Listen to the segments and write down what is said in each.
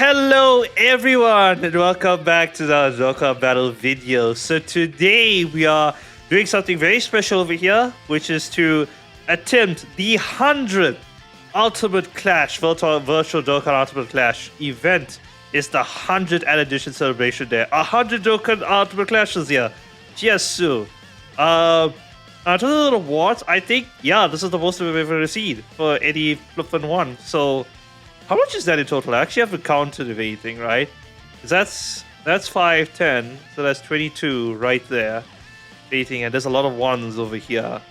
Hello everyone and welcome back to the Dokkan battle video. So today we are doing something very special over here, which is to attempt the 100th Ultimate Clash, Virtual Dokkan Ultimate Clash event. It's the 100th edition celebration there. 100 Dokkan Ultimate Clashes here. Jiasu. In terms of the rewards, I think, this is the most we've ever received for any flippin' one. So how much is that in total? I actually haven't counted of anything, right? That's 5, 10, so that's 22 right there. Anything, and there's a lot of ones over here.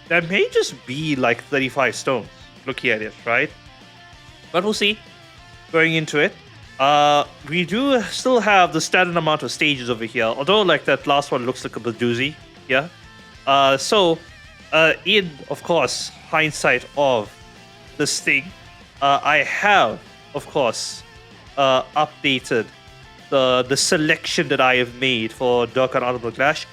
That may just be like 35 stones, looking at it, right? But we'll see. Going into it. We do still have the standard amount of stages over here, although like that last one looks like a bit doozy, yeah? In, of course, hindsight of this thing, I have, of course, updated the selection that I have made for Dokkan Ultimate Clash.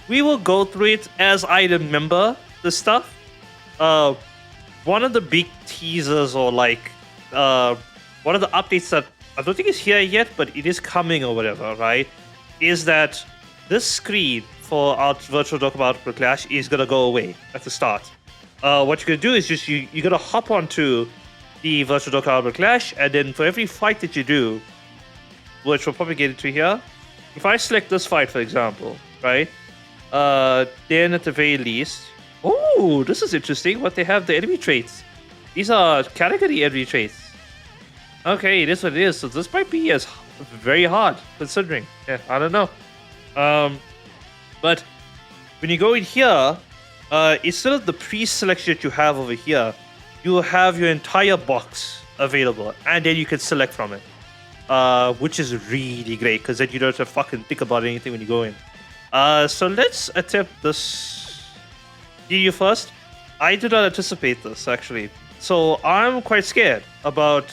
We will go through it as I remember the stuff. One of the big teasers or like one of the updates that I don't think is here yet, but it is coming or whatever, right? Is that this screen for our Virtual Dokkan Ultimate Clash is gonna go away at the start. What you're gonna do is just you're gonna hop onto the Virtual Dokkan Ultimate Clash, and then for every fight that you do, which we'll probably get into here, if I select this fight, for example, right, then at the very least, oh, this is interesting, what they have, the enemy traits. These are category enemy traits. Okay, it is what it is, so this might be as very hard, considering. Yeah, I don't know. But when you go in here, instead of the pre-selection that you have over here, you will have your entire box available, and then you can select from it, which is really great because then you don't have to fucking think about anything when you go in. So let's attempt this. You first. I did not anticipate this actually, so I'm quite scared about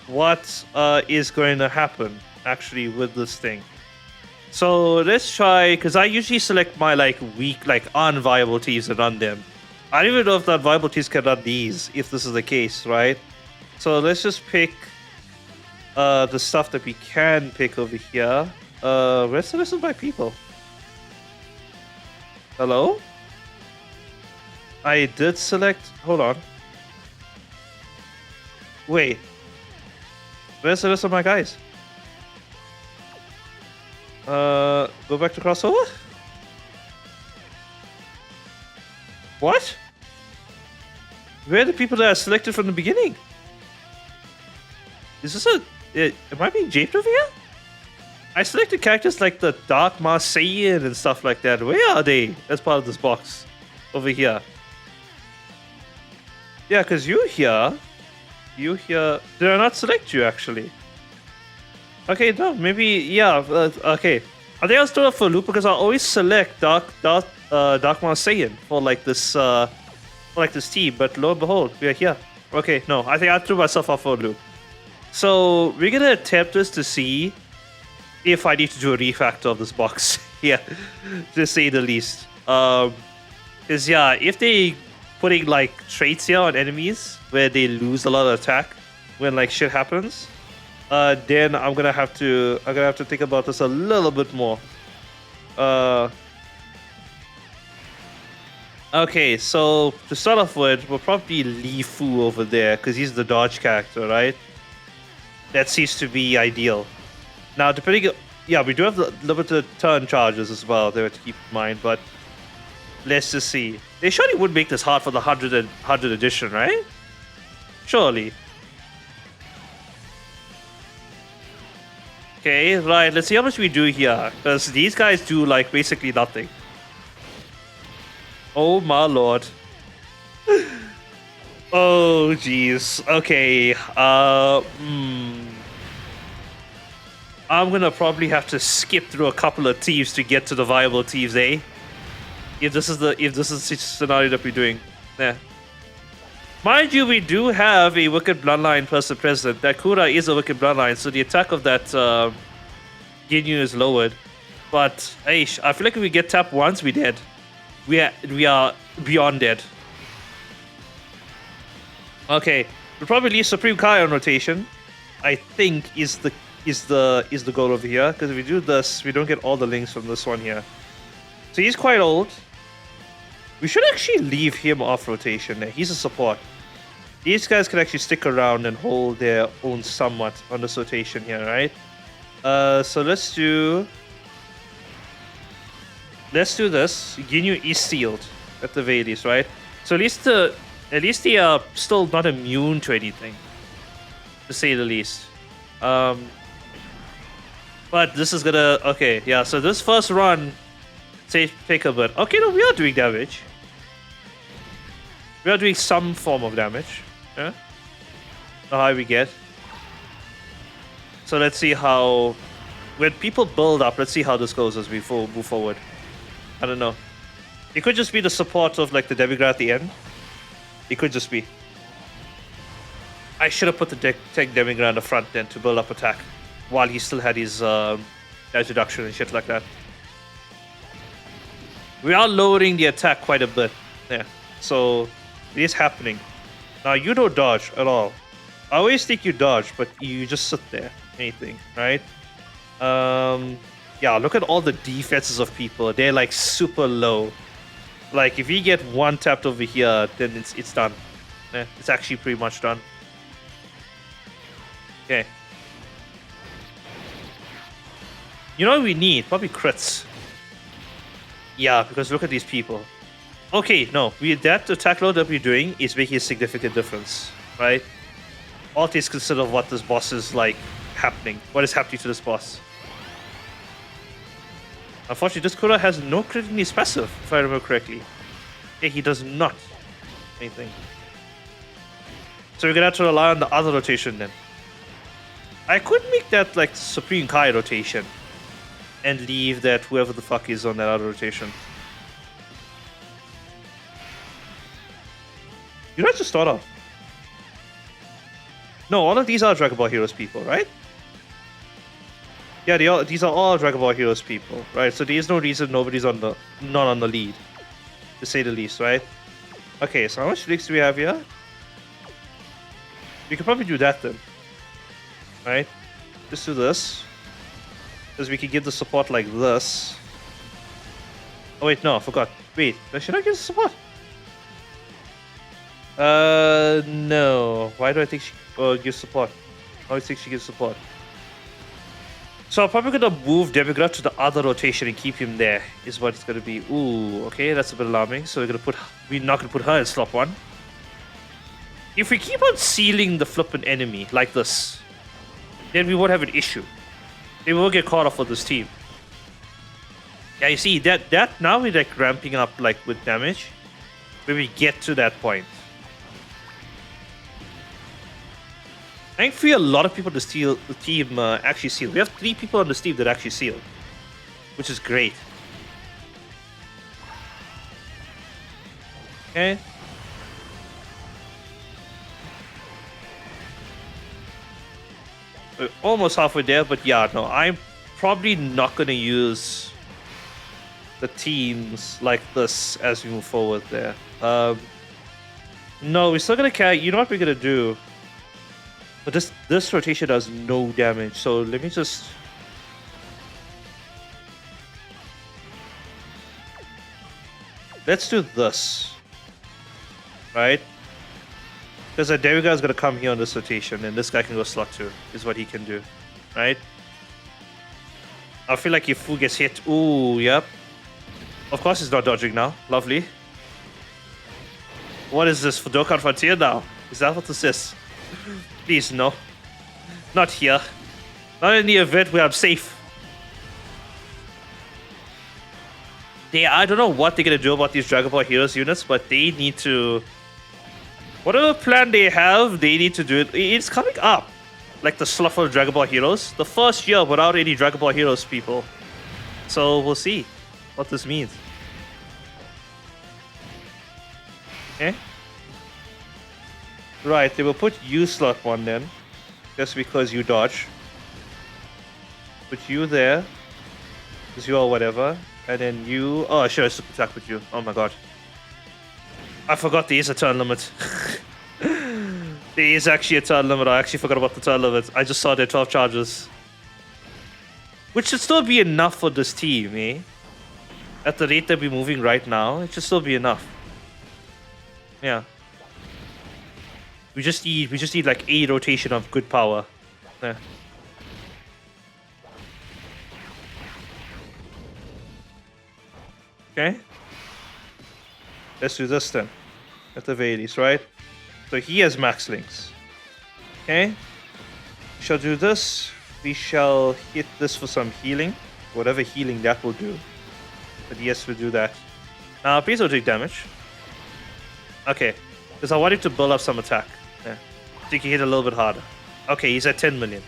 what is going to happen actually with this thing. So let's try, because I usually select my weak, unviable teams and run them. I don't even know if that viable teams can run these, if this is the case, right? So let's just pick the stuff that we can pick over here. Where's the rest of my people? Hello? I did select... Hold on. Wait. Where's the rest of my guys? Go back to crossover? What? Where are the people that are selected from the beginning? Is this am I being japed over here? I selected characters like the Dark Marseillan and stuff like that. Where are they as part of this box? Over here. Yeah, because you here. Did I not select you actually? Okay, no, maybe, yeah, okay. I think I was still up for a loop because I always select Dark Marseillan for this team, but lo and behold, we are here. Okay, no, I think I threw myself off for a loop. So we're gonna attempt this to see if I need to do a refactor of this box. Yeah, to say the least. Cause yeah, if they putting traits here on enemies where they lose a lot of attack when shit happens, then I'm gonna have to think about this a little bit more. Okay, so to start off with, we'll probably Li Fu over there because he's the dodge character, right? That seems to be ideal. Now, depending, yeah, we do have the limited turn charges as well there to keep in mind, but let's just see. They surely would make this hard for the 100 edition, right? Surely. Okay, right, let's see how much we do here, because these guys do basically nothing. Oh my lord. Oh jeez. Okay. I'm gonna probably have to skip through a couple of teams to get to the viable teams, eh? If this is the scenario that we're doing. Yeah. Mind you, we do have a Wicked Bloodline person present. That Kura is a Wicked Bloodline, so the attack of that Ginyu is lowered. But, hey, I feel like if we get tapped once, we're dead. We are beyond dead. Okay, We'll probably leave Supreme Kai on rotation. I think is the goal over here, because if we do this, we don't get all the links from this one here. So he's quite old. We should actually leave him off rotation. He's a support. These guys can actually stick around and hold their own somewhat on this rotation here, right? So let's do this. Ginyu is sealed at the very least, right? So at least they are still not immune to anything, to say the least. But this is gonna okay, yeah. So this first run, take a bit. Okay, no, we are doing damage. We are doing some form of damage. Yeah. How high we get. So let's see how, when people build up, let's see how this goes as we move forward. I don't know. It could just be the support of like the Demigod at the end. It could just be. I should have put the tech Demigod in the front then to build up attack while he still had his introduction and shit like that. We are lowering the attack quite a bit. Yeah. So it is happening. Now you don't dodge at all. I always think you dodge, but you just sit there. Anything, right? Yeah, look at all the defenses of people. They're like super low. Like if you get one tapped over here, then it's done. It's actually pretty much done. Okay. You know what we need? Probably crits. Yeah, because look at these people. Okay, no, that attack load that we're doing is making a significant difference, right? All things consider what this boss is like happening. What is happening to this boss? Unfortunately, this Kura has no crit in his passive, if I remember correctly. Yeah, he does not. Anything. So we're gonna have to rely on the other rotation then. I could make that like Supreme Kai rotation and leave that whoever the fuck is on that other rotation. You don't have to start off. No, all of these are Dragon Ball Heroes people, right? Yeah, these are all Dragon Ball Heroes people, right? So there's no reason nobody's not on the lead, to say the least, right? Okay, so how much leaks do we have here? We could probably do that then, right? Just do this, because we can give the support like this. Oh wait, no, I forgot. Wait, should I give the support? No. Why do I think she gives support? Why do I think she gives support? So I'm probably gonna move Demigod to the other rotation and keep him there, is what it's gonna be. Ooh, okay, that's a bit alarming. So we're not gonna put her in slot 1. If we keep on sealing the flippin' enemy like this, then we won't have an issue. They will get caught off with this team. Yeah, you see, that now we're like ramping up like with damage when we get to that point. Thankfully, a lot of people on the team actually sealed. We have 3 people on this team that actually sealed, which is great. Okay. We're almost halfway there, but yeah, no, I'm probably not going to use the teams like this as we move forward there. No, we're still going to carry. You know what we're going to do? But this rotation does no damage, so let me just... Let's do this. Right? Because a Demigod is going to come here on this rotation, and this guy can go slot 2, is what he can do. Right? I feel like if Fu gets hit... Ooh, yep. Of course he's not dodging now. Lovely. What is this for Dokkan Frontier now? Is that what this is? Please, no. Not here. Not in the event where I'm safe. I don't know what they're going to do about these Dragon Ball Heroes units, but they need to... Whatever plan they have, they need to do it. It's coming up. Like the slot for Dragon Ball Heroes. The first year without any Dragon Ball Heroes people. So we'll see what this means. Okay. Right, they will put you slot 1 then. Just because you dodge. Put you there. Because you are whatever. And then you... Oh, I should have super attack with you. Oh my god. I forgot there is a turn limit. There is actually a turn limit. I actually forgot about the turn limit. I just saw there 12 charges. Which should still be enough for this team, eh? At the rate that we're moving right now, it should still be enough. Yeah. We just need like a rotation of good power. Yeah. Okay. Let's do this then. At the very least, right? So he has max links. Okay. We shall do this. We shall hit this for some healing. Whatever healing that will do. But yes, we'll do that. Now, please don't take damage. Okay. Because I want him to build up some attack. Yeah. So he can hit a little bit harder. Okay, he's at 10 million.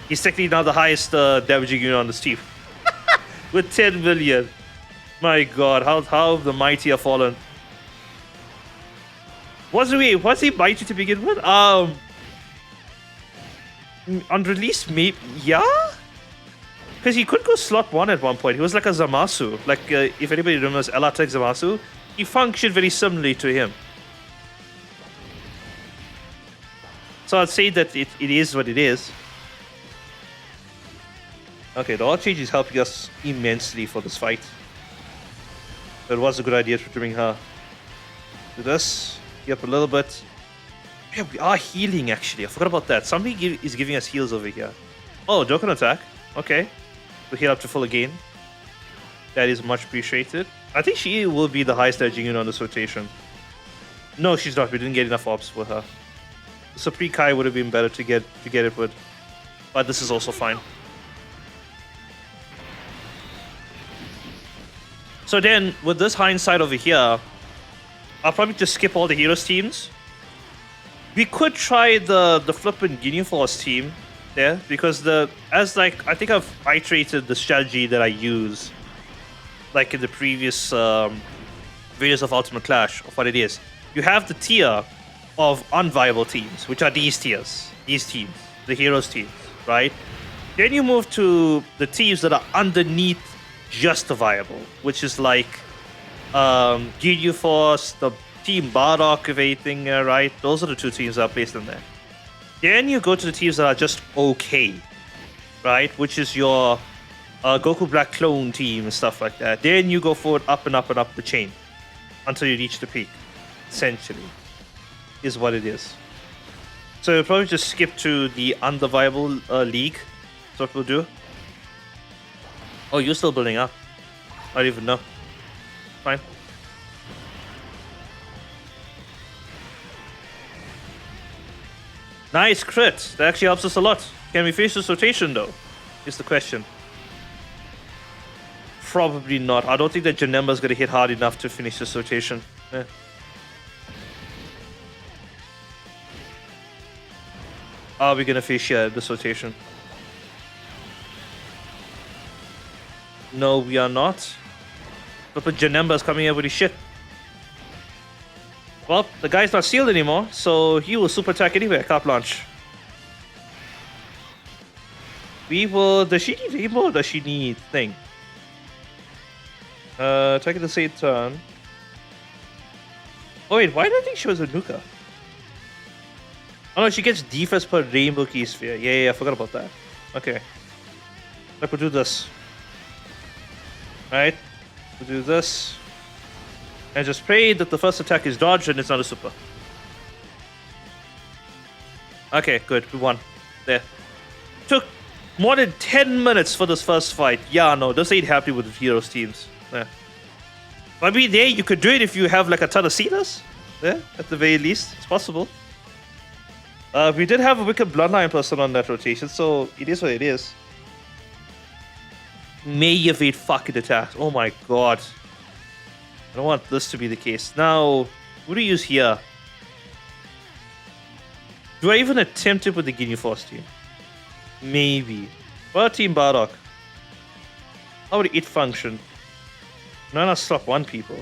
He's technically now the highest damaging unit on this team. With 10 million. My god, how the mighty have fallen. Was he mighty to begin with? On release, maybe, yeah? Because he could go slot 1 at one point. He was like a Zamasu. Like, if anybody remembers Elatek Zamasu, he functioned very similarly to him. So I'd say that it is what it is. Okay, the Archage is helping us immensely for this fight. So it was a good idea to bring her. Do this. Heal up a little bit. Yeah, we are healing actually. I forgot about that. Somebody is giving us heals over here. Oh, Dokkan attack. Okay. We'll heal up to full again. That is much appreciated. I think she will be the highest edging unit on this rotation. No, she's not. We didn't get enough ops with her. So pre-Kai would have been better to get it with. But this is also fine. So then, with this hindsight over here, I'll probably just skip all the heroes teams. We could try the flippin' Ginyu Force team there, because I think I've iterated the strategy that I use, like in the previous videos of Ultimate Clash, of what it is. You have the tier of unviable teams, which are these teams, the heroes teams, right? Then you move to the teams that are underneath justifiable, which is like Ginyu Force, the Team Bardock, if anything, right? Those are the two teams that are placed in there. Then you go to the teams that are just okay, right? Which is your Goku Black Clone team and stuff like that. Then you go forward up and up and up the chain until you reach the peak, essentially, is what it is. So we'll probably just skip to the underviable league. That's what we'll do. Oh, you're still building up. I don't even know. Fine. Nice crit. That actually helps us a lot. Can we finish this rotation though? Is the question. Probably not. I don't think that Janemba's going to hit hard enough to finish this rotation. Yeah. Are we going to finish this rotation? No, we are not. But Janemba is coming here with his shit. Well, the guy's not sealed anymore, so he will super attack anyway, carte blanche. We will... Does she need emo or does she need thing? Attack at the same turn. Oh wait, why did I think she was a Nuka? Oh no, she gets defense per rainbow key sphere. Yeah, I forgot about that. Okay. Like, we'll do this. Right? We'll do this. And just pray that the first attack is dodged and it's not a super. Okay, good. We won. There. Took more than 10 minutes for this first fight. Yeah, no, this ain't happy with the heroes teams. Yeah. I mean, there, you could do it if you have like a ton of sealers. Yeah, at the very least. It's possible. We did have a Wicked Bloodline person on that rotation, so it is what it is. May evade fucking attacks. Oh my god. I don't want this to be the case. Now, what do you use here? Do I even attempt it with the Ginyu Force team? Maybe. Well, Team Bardock. How would it function? No, not slot one people.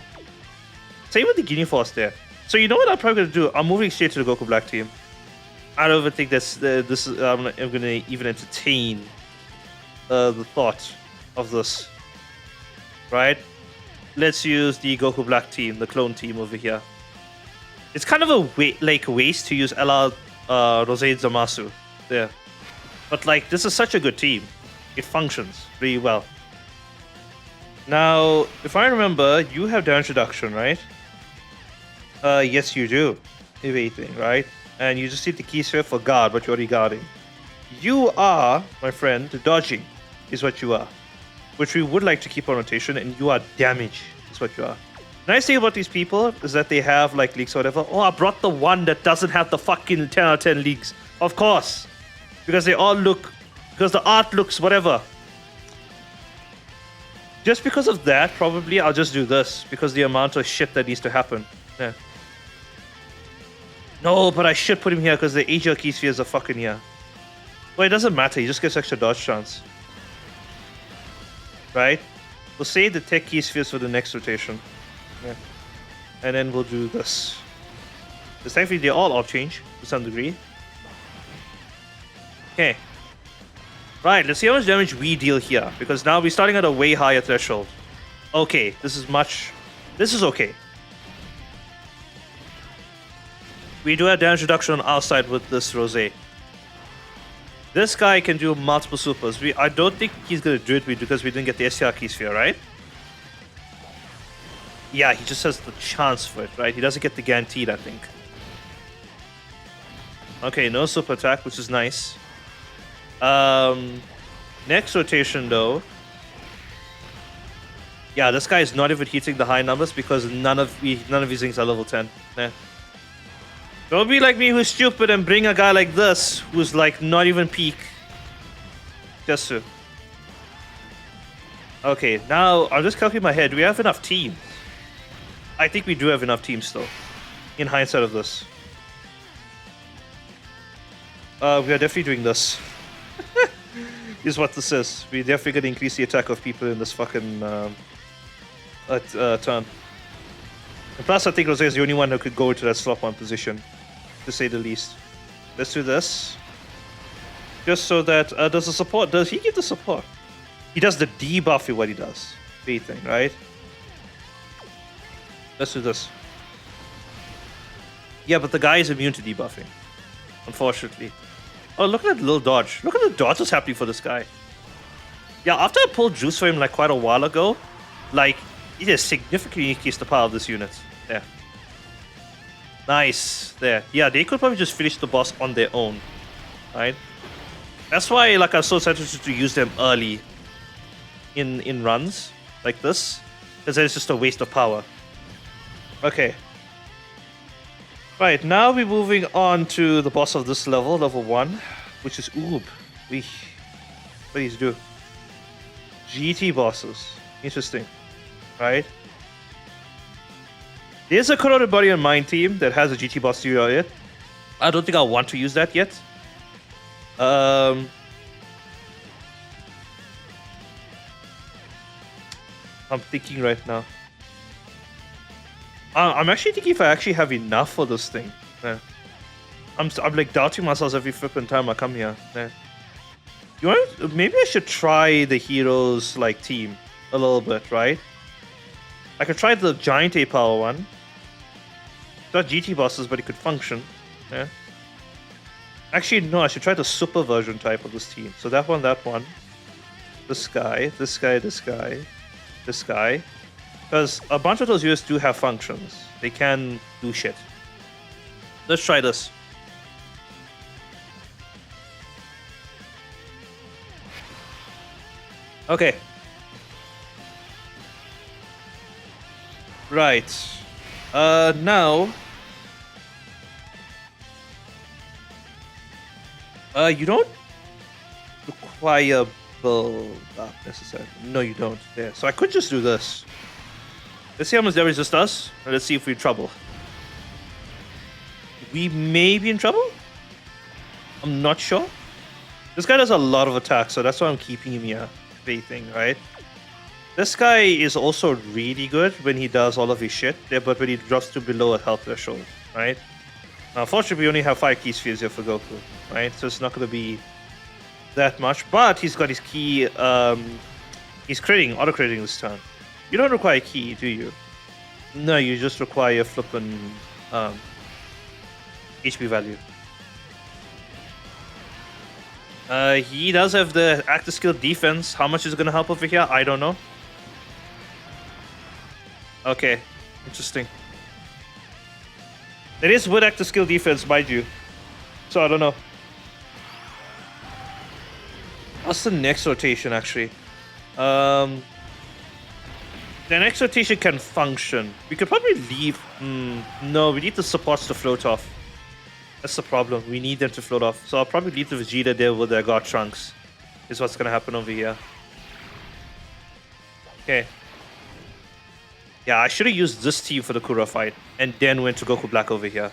Same with the Ginyu Force there. So you know what I'm probably going to do? I'm moving straight to the Goku Black team. I don't even think I'm going to even entertain the thought of this. Right? Let's use the Goku Black team, the clone team over here. It's kind of a waste to use LR Rose Zamasu there. But like, this is such a good team. It functions really well. Now, if I remember, you have damage reduction, right? Yes, you do. Evading, right? And you just need the key sphere for guard, but you're already guarding. You are, my friend, dodging is what you are. Which we would like to keep on rotation, and you are damage is what you are. The nice thing about these people is that they have like leaks or whatever. Oh, I brought the one that doesn't have the fucking 10 out of 10 leaks. Of course. Because they all look, because the art looks whatever. Just because of that, probably I'll just do this. Because the amount of shit that needs to happen. Yeah. No, but I should put him here because the Asia key spheres are fucking here. Well, it doesn't matter. He just gets extra dodge chance. Right? We'll save the tech key spheres for the next rotation. Yeah. And then we'll do this. Because thankfully they all off change to some degree. Okay. Right, let's see how much damage we deal here. Because now we're starting at a way higher threshold. Okay, this is okay. We do have damage reduction on our side with this Rose. This guy can do multiple supers. I don't think he's going to do it because we didn't get the STR key sphere, right? Yeah, he just has the chance for it, right? He doesn't get the guaranteed, I think. Okay, no super attack, which is nice. Next rotation, though. Yeah, this guy is not even hitting the high numbers because none of his things are level 10. Yeah. Don't be like me who's stupid and bring a guy like this who's like not even peak. Just so. Okay, now I'll just calculate in my head. Do we have enough teams? I think we do have enough teams though. In hindsight of this. We are definitely doing this. Is what this is. We're definitely going to increase the attack of people in this fucking turn. And plus, I think Rose is the only one who could go into that slot 1 position, to say the least. Let's do this. Just so that, does the support, does he give the support? He does the debuff in what he does. Big thing, right? Let's do this. Yeah, but the guy is immune to debuffing. Unfortunately. Oh, look at that little dodge. Look at the dodge that's happening for this guy. Yeah, after I pulled juice for him like quite a while ago, like, it has significantly increased the power of this unit. There. Nice. There. Yeah, they could probably just finish the boss on their own. Right? That's why like I'm so excited to use them early in runs like this. Because then it's just a waste of power. Okay. Right, now we're moving on to the boss of this level, level 1, which is Oob. What do these do? GT bosses. Interesting. Right? There's a corroded body on mine team that has a GT boss to it. I don't think I want to use that yet. I'm thinking right now. I'm actually thinking if I actually have enough for this thing. Yeah. I'm like doubting myself every flipping time I come here. Yeah. You want? Maybe I should try the heroes like team a little bit, right? I could try the giant A power one. It's not GT bosses, but it could function. Yeah. Actually, no. I should try the super version type of this team. So that one. This guy. This guy. This guy. This guy. Because a bunch of those units do have functions. They can do shit. Let's try this. Okay. Right. Now... you don't require build up necessarily. No, you don't. Yeah. So I could just do this. Let's see how much damage this does, and let's see if we're in trouble. We may be in trouble? I'm not sure. This guy does a lot of attacks, so that's why I'm keeping him here. Big thing, right? This guy is also really good when he does all of his shit, but when he drops to below a health threshold, right? Now, unfortunately, we only have 5 key spheres here for Goku, right? So it's not going to be that much, but he's got his key, he's critting, auto-critting this turn. You don't require a key, do you? No, you just require flippin' HP value. He does have the active skill defense. How much is it gonna help over here? I don't know. Okay, interesting. It is with active skill defense, mind you. So I don't know. What's the next rotation actually? The next rotation can function. We could probably leave. No, we need the supports to float off. That's the problem. We need them to float off. So I'll probably leave the Vegeta there with their God Trunks. Is what's gonna happen over here. Okay. Yeah, I should have used this team for the Kura fight and then went to Goku Black over here.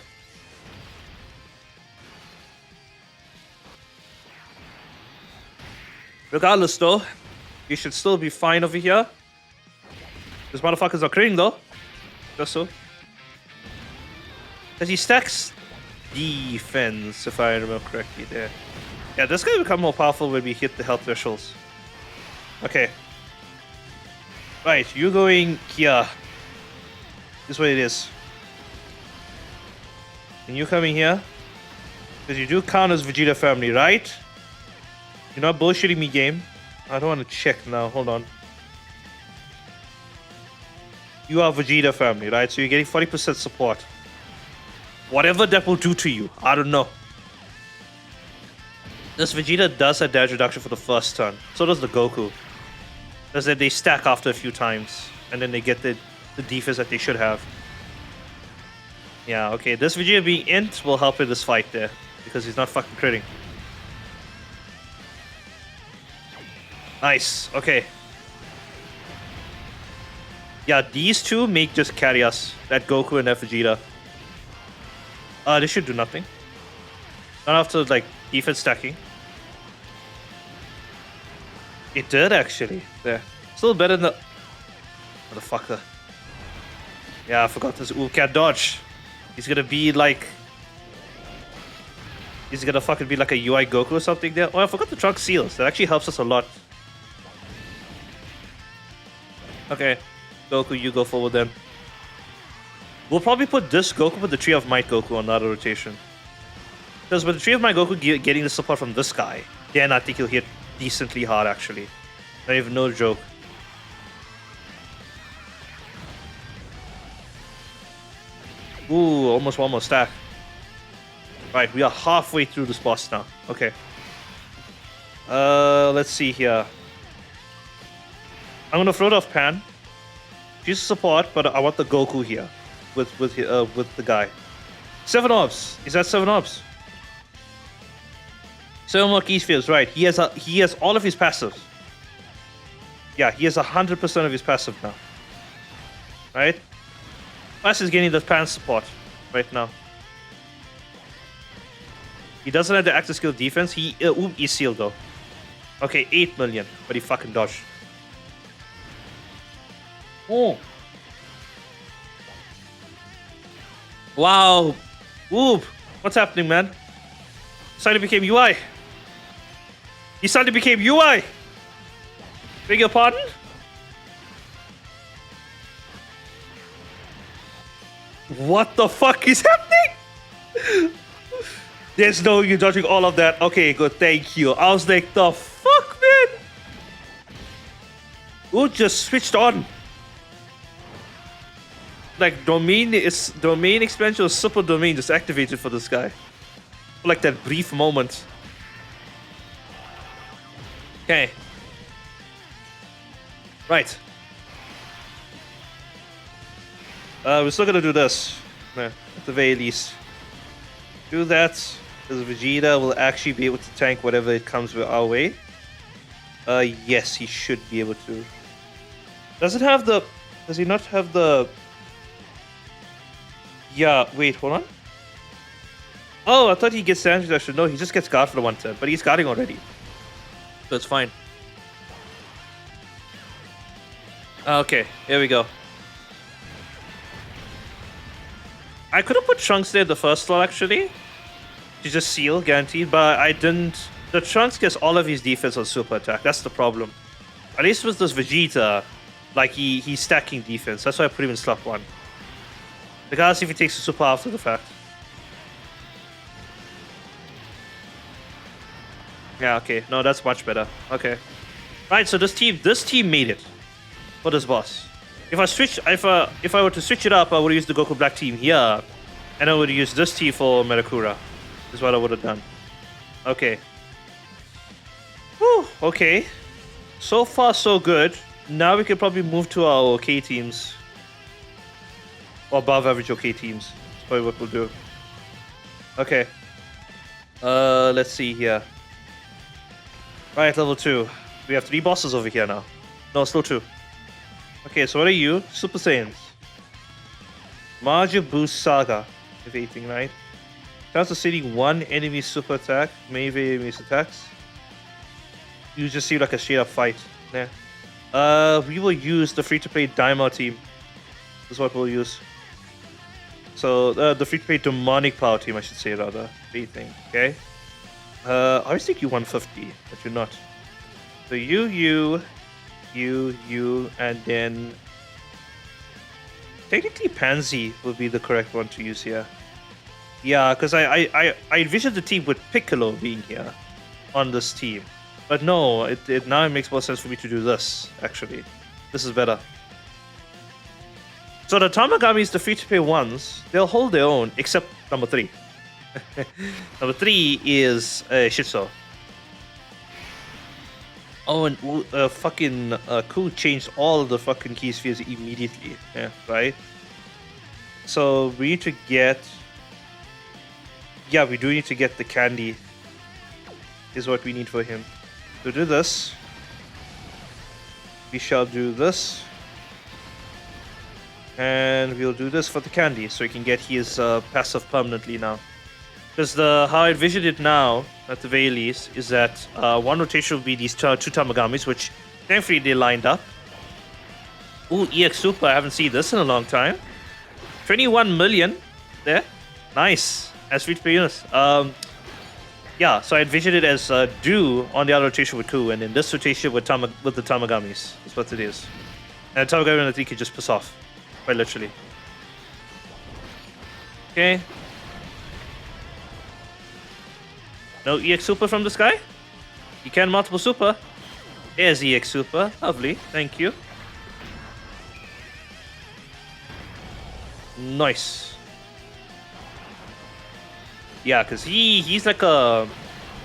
Regardless though, we should still be fine over here. This motherfucker's not critting though. Just so. Because he stacks defense, if I remember correctly there. Yeah, this guy will become more powerful when we hit the health thresholds. Okay. Right, you going here. This is what it is. And you coming here. Because you do count as Vegeta family, right? You're not bullshitting me, game. I don't want to check now. Hold on. You are Vegeta family, right? So you're getting 40% support. Whatever that will do to you, I don't know. This Vegeta does have damage reduction for the first turn. So does the Goku. Does that they stack after a few times. And then they get the defense that they should have. Yeah, okay. This Vegeta being int will help in this fight there. Because he's not fucking critting. Nice. Okay. Yeah, these two may just carry us. That Goku and that Vegeta. This should do nothing. Not after, like, defense stacking. It did, actually. There. Still better than the... Motherfucker. Yeah, I forgot this. Ooh, can't dodge. He's gonna be, like... He's gonna fucking be like a UI Goku or something there. Oh, I forgot the trunk seals. That actually helps us a lot. Okay. Goku, you go forward then. We'll probably put this Goku with the Tree of Might Goku on that rotation. Because with the Tree of Might Goku getting the support from this guy, then I think he'll hit decently hard actually. Not even no joke. Ooh, almost one more stack. Right, we are halfway through this boss now. Okay. Let's see here. I'm gonna float off Pan. She's support, but I want the Goku here. With the guy. 7 orbs. Is that 7 orbs? 7 more key spheres, right. He has all of his passives. Yeah, he has 100% of his passive now. Right? Plus he's getting the Pan support right now. He doesn't have the active skill defense. He's sealed though. Okay, 8 million, but he fucking dodged. Oh. Wow. Whoop. What's happening, man? He suddenly became UI. He suddenly became UI. Beg your pardon? What the fuck is happening? There's no you dodging all of that. Okay, good. Thank you. I was like, the fuck, man? Who just switched on? Like domain expansion or super domain just activated for this guy. For like that brief moment. Okay. Right. We're still gonna do this. At the very least. Do that. Because Vegeta will actually be able to tank whatever it comes our way. Yes, he should be able to. Does he not have the... Yeah, wait, hold on. Oh, I thought he gets damage reduction. No, he just gets guard for the 1 turn, but he's guarding already. So it's fine. Okay, here we go. I could have put Trunks there the first slot actually. To just seal, guaranteed, but I didn't. The Trunks gets all of his defense on super attack. That's the problem. At least with this Vegeta, like he's stacking defense. That's why I put him in slot 1. Regardless if he takes the super after the fact. Yeah, okay. No, that's much better. Okay. Right, so this team made it for this boss. If I were to switch it up, I would use the Goku Black team here, and I would use this team for Merakura. Is what I would have done. Okay. Whew, okay. So far, so good. Now we can probably move to our OK teams. Or above average OK teams. That's probably what we'll do. Okay. Let's see here. Right, level 2. We have 3 bosses over here now. No, still 2. Okay, so what are you? Super Saiyans. Major Boost Saga. If anything, right? Chance of seeing one enemy super attack, maybe enemy's attacks. You just see like a straight up fight. Yeah. We will use the free-to-play Daima team. This is what we'll use. So the free-to-play demonic power team, I should say rather. Anything, okay? I always think you 150, but you're not. So you, and then technically Pansy would be the correct one to use here. Yeah, because I envisioned the team with Piccolo being here on this team. But no, now it makes more sense for me to do this, actually. This is better. So the Tamagamis, the free-to-play ones, they'll hold their own, except number 3. Number 3 is Shitso. Oh, and fucking Ku changed all the fucking key spheres immediately. Yeah, right? So we need to get... Yeah, we do need to get the candy. Is what we need for him. To do this, we shall do this. And we'll do this for the candy, so he can get his passive permanently now. Because how I envision it now, at the very least, is that one rotation will be these 2 Tamagamis, which thankfully they lined up. Ooh, EX Super, I haven't seen this in a long time. 21 million there. Nice. As free-to-play units. Yeah, so I envision it as Do on the other rotation with Ku, and in this rotation with the Tamagamis. That's what it is. And Tamagami I think can just piss off. Quite literally. Okay. No EX Super from this guy? You can multiple super. There's EX Super. Lovely. Thank you. Nice. Yeah, because he's like a...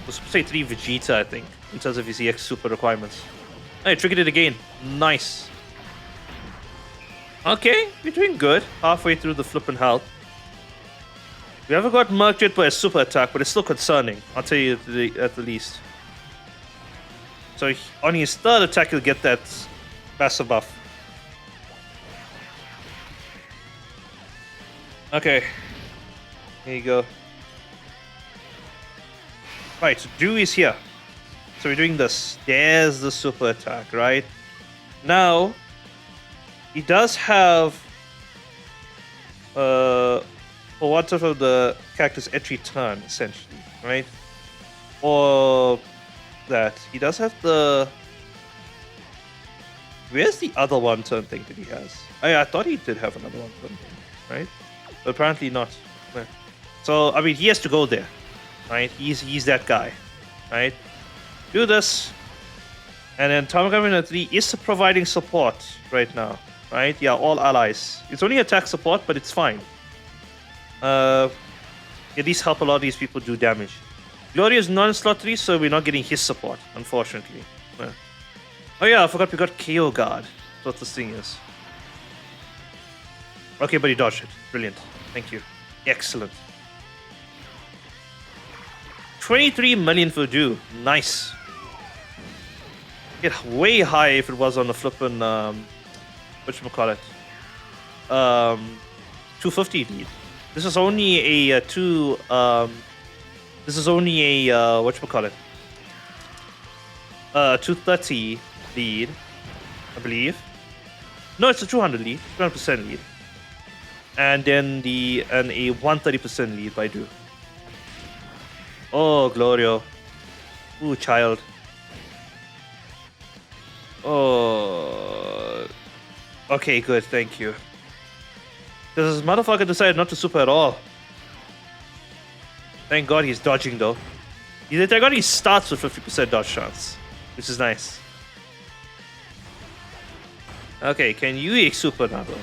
Let's say 3 Vegeta, I think, in terms of his EX Super requirements. Hey, triggered it again. Nice. Okay, we're doing good. Halfway through the flippin' health. We haven't got murked yet by a super attack, but it's still concerning. I'll tell you at the least. So on his 3rd attack, he'll get that passive buff. Okay. Here you go. Right, so Do is here. So we're doing this. There's the super attack, right? Now, he does have... for one sort of the character's entry turn, essentially, right? Or that. He does have the... Where's the other one turn thing that he has? I thought he did have another one turn thing, right? But apparently not. Yeah. So, I mean, he has to go there, right? He's that guy, right? Do this. And then Tamagami 3 is providing support right now, right? Yeah, all allies. It's only attack support, but it's fine. At least help a lot of these people do damage. Gloria is non-slot 3, so we're not getting his support, unfortunately. Yeah. Oh yeah, I forgot we got KO Guard. That's what this thing is. Okay, but he dodged it. Brilliant. Thank you. Excellent. 23 million for Do. Nice. Get way high if it was on the flippin' whatchamacallit. 250 lead. This is only a this is only a whatchamacallit. 230 lead, I believe. No, it's a 200 lead, 200% lead. And then a 130% lead by Do. Oh, Glorio. Ooh, child. Oh. Okay, good, thank you. Because this motherfucker decided not to super at all. Thank God he's dodging though. He starts with 50% dodge chance, which is nice. Okay, can you EX Super now though?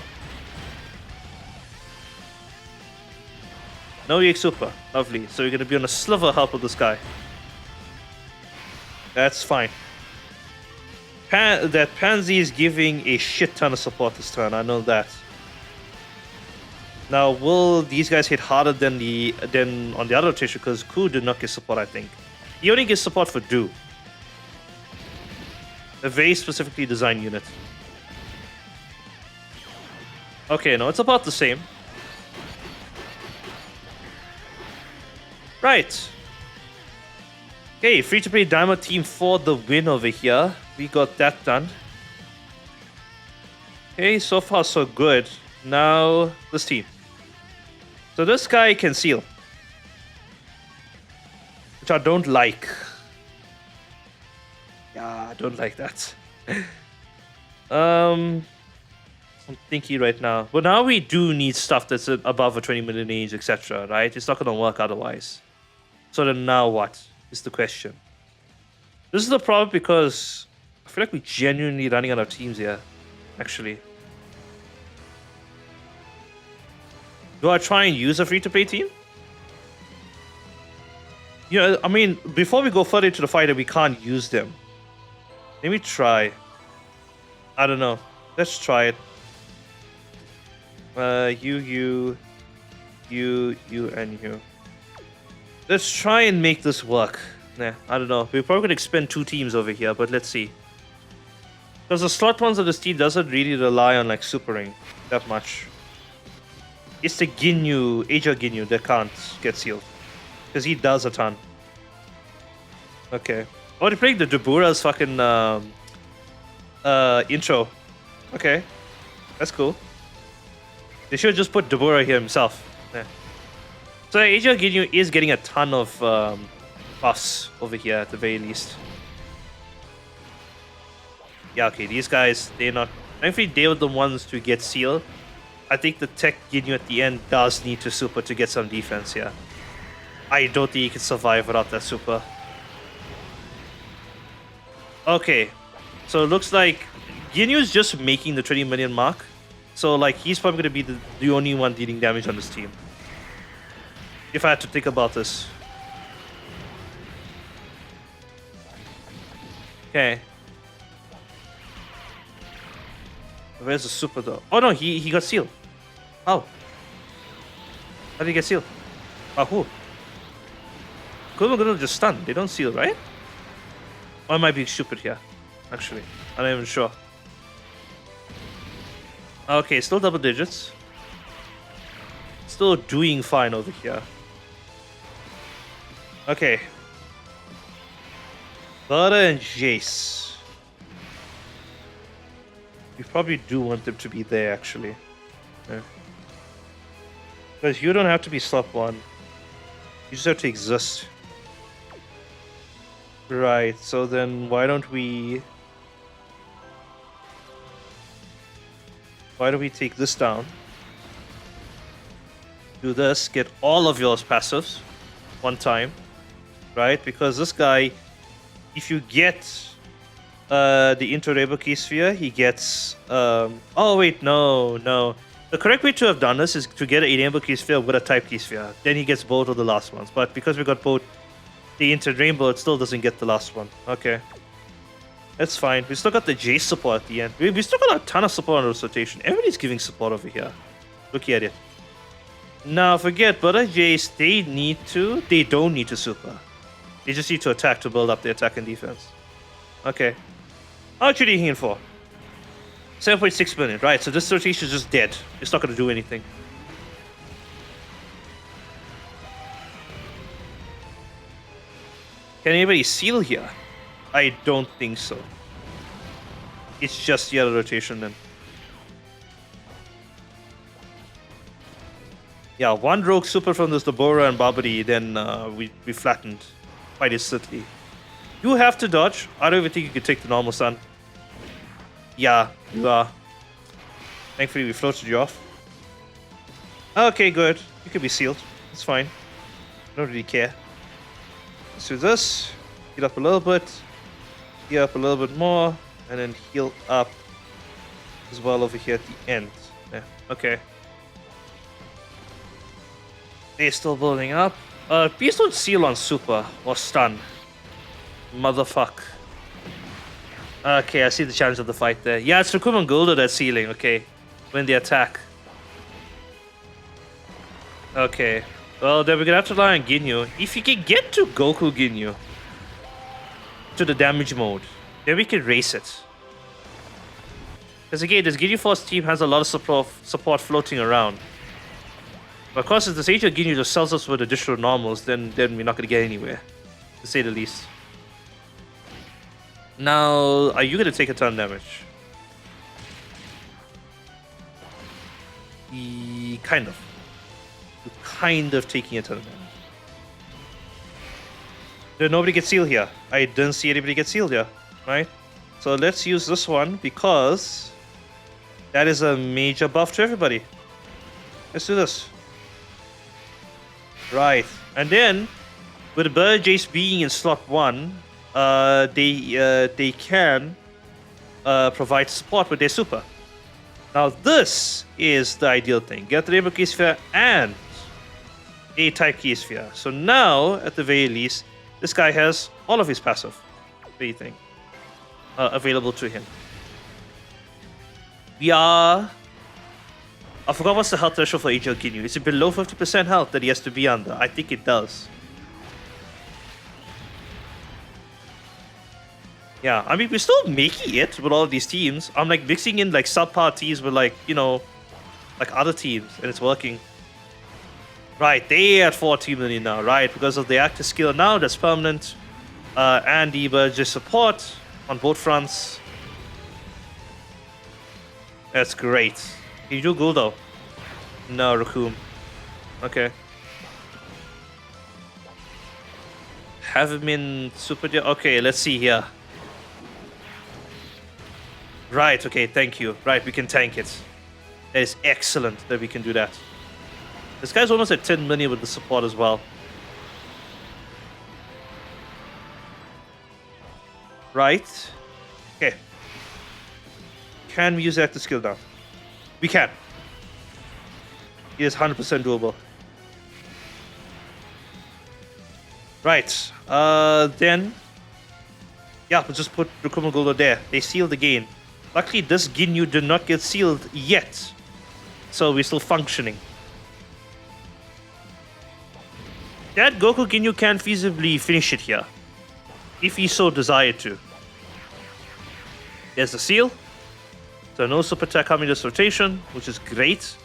No EX Super. Lovely. So you're gonna be on a sliver help with this guy. That's fine. That Pansy is giving a shit ton of support this turn. I know that. Now, will these guys hit harder than on the other rotation? Because Ku did not get support, I think. He only gets support for Do. A very specifically designed unit. Okay, no, it's about the same. Right. Okay, free-to-play Diamond Team for the win over here. We got that done. Okay, so far so good. Now, this team. So this guy can seal. Which I don't like. Yeah, I don't like that. I'm thinking right now. But now we do need stuff that's above a 20 million age, etc. Right? It's not going to work otherwise. So then now what is the question? This is the problem because I feel like we're genuinely running out of teams here. Actually. Do I try and use a free-to-play team? You know, I mean, before we go further into the fight, we can't use them. Let me try. I don't know. Let's try it. You, and you. Let's try and make this work. Nah, I don't know. We're probably going to expend 2 teams over here, but let's see. Because the slot ones of this team doesn't really rely on, like, supering that much. It's the Ginyu, Asia Ginyu, that can't get sealed. Because he does a ton. Okay. Oh, they're playing the Dabura's fucking intro. Okay. That's cool. They should just put Dabura here himself. Yeah. So Asia Ginyu is getting a ton of buffs over here at the very least. Yeah, okay, these guys, they're not... Thankfully, they were the ones to get sealed. I think the Tech Ginyu at the end does need to super to get some defense here. I don't think he can survive without that super. Okay, so it looks like Ginyu's just making the 20 million mark. So like he's probably going to be the only one dealing damage on this team. If I had to think about this. Okay. Where's the super though? Oh no, he got sealed. How? How did he get sealed? Oh, who? Kuruma just stunned. They don't seal, right? Or I might be stupid here. Actually, I'm not even sure. Okay, still double digits. Still doing fine over here. Okay. Butter and Jace. We probably do want them to be there, actually. Yeah. Because you don't have to be slot 1. You just have to exist. Right, so then why don't we take this down? Do this, get all of your passives one time. Right? Because this guy, if you get the Intro Key Sphere, he gets oh wait, no. The correct way to have done this is to get an Enable Key Sphere with a Type Key Sphere. Then he gets both of the last ones. But because we got both the Inter Rainbow, it still doesn't get the last one. Okay. That's fine. We still got the Jace support at the end. We still got a ton of support on this rotation. Everybody's giving support over here. Look at it. Now forget Butter Jace, they don't need to super. They just need to attack to build up their attack and defense. Okay. How much are you hitting for? 7.6 million. Right, so this rotation is just dead. It's not going to do anything. Can anybody seal here? I don't think so. It's just the other rotation then. Yeah, one rogue super from this Deborah and Babadi, then we flattened quite instantly. You have to dodge. I don't even think you could take the normal stun. Yeah, you are. Thankfully, we floated you off. Okay, good. You can be sealed. It's fine. I don't really care. Let's do this. Heal up a little bit. Heal up a little bit more. And then heal up as well over here at the end. Yeah, okay. They're still building up. Please don't seal on super or stun. Motherfuck. Okay, I see the challenge of the fight there. Yeah, it's Raccoon and Goldo that's sealing, okay. When they attack. Okay. Well, then we're gonna have to rely on Ginyu. If you can get to Goku Ginyu to the damage mode, then we can race it. Because again, this Ginyu Force team has a lot of support floating around. But of course, if the Sage of Ginyu just sells us with additional normals, then we're not gonna get anywhere, to say the least. Now, are you gonna take a ton of damage? Kind of. You're kind of taking a ton of damage. Did nobody get sealed here? I didn't see anybody get sealed here, right? So let's use this one because that is a major buff to everybody. Let's do this. Right, and then with Bird Jace being in slot 1, they can provide support with their super. Now this is the ideal thing. Get the Rainbow Key Sphere and A-type Key Sphere. So now, at the very least, this guy has all of his passive everything available to him. We are... I forgot what's the health threshold for Angel Ginyu. Is it below 50% health that he has to be under? I think it does. Yeah, I mean, we're still making it with all of these teams. I'm like mixing in like subpar teams with like, you know, like other teams, and it's working. Right, they at 14 million now, right? Because of the active skill now, that's permanent. And the Burgess support on both fronts. That's great. Can you do Guldo? No, Raccoon. Okay. Have him in Super... Okay, let's see here. Right, okay, thank you. Right, we can tank it. That is excellent that we can do that. This guy's almost at 10 million with the support as well. Right. Okay. Can we use the active skill now? We can. It is 100% doable. Right. Then... Yeah, we'll just put Rukuma Goldo there. They sealed again. Luckily, this Ginyu did not get sealed yet. So we're still functioning. That Goku Ginyu can feasibly finish it here. If he so desired to. There's the seal. So no super attack coming this rotation, which is great.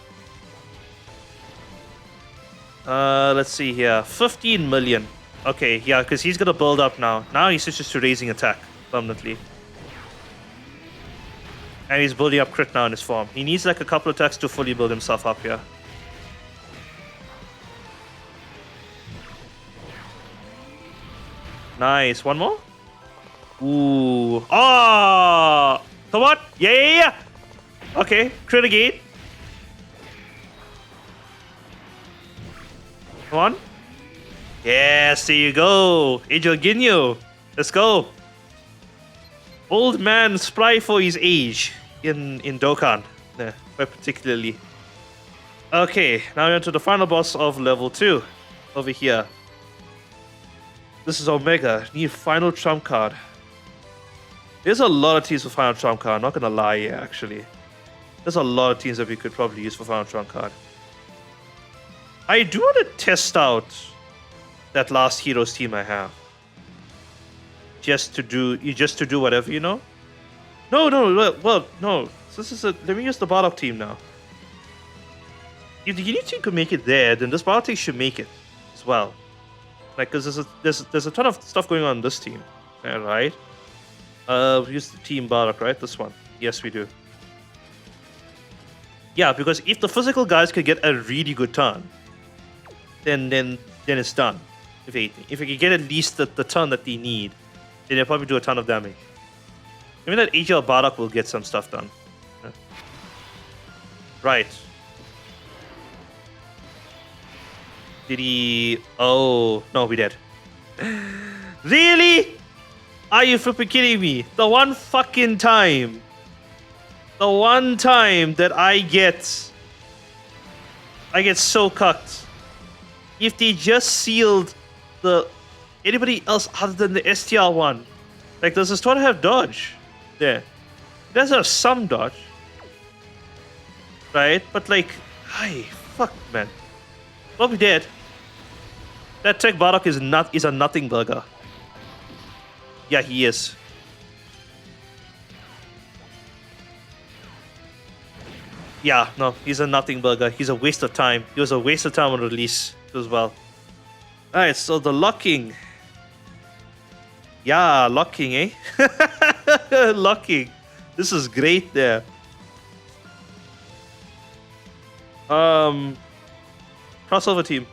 Let's see here. 15 million. Okay, yeah, because he's going to build up now. Now he switches to raising attack permanently. And he's building up crit now in his form. He needs like a couple of attacks to fully build himself up here. Nice. One more? Ooh. Ah! Come on. Yeah. Okay. Crit again. Come on. Yes, there you go. Angel Ginyu. Let's go. Old man spry for his age in Dokkan. Yeah, quite particularly. Okay, now we're on to the final boss of level 2. Over here. This is Omega. Need final trump card. There's a lot of teams for final trump card. I'm not gonna lie here, actually. There's a lot of teams that we could probably use for final trump card. I do want to test out that last Heroes team I have. Just to do whatever, you know? No. So this is let me use the Bardock team now. If the Ginyu team could make it there, then this Bardock team should make it as well. Like, because there's a ton of stuff going on in this team. Yeah, right? We use the team Bardock, right? This one. Yes, we do. Yeah, because if the physical guys could get a really good turn, then it's done. If we can get at least the turn that they need, then they'll probably do a ton of damage. Even that AGL Bardock will get some stuff done. Yeah. Right. Did he... Oh, no, we did. Really? Are you flipping kidding me? The one fucking time. The one time that I get so cucked. If they just sealed the anybody else other than the STR one. Like, does this Toro have dodge? There. It does have some dodge. Right? But like, hi, fuck man. Well, we did. That Tech Bardock is a nothing burger. Yeah, he is. Yeah, no, he's a nothing burger. He's a waste of time. He was a waste of time on release as well. Alright, so the locking. Yeah, locking, eh? Locking. This is great there. Crossover team.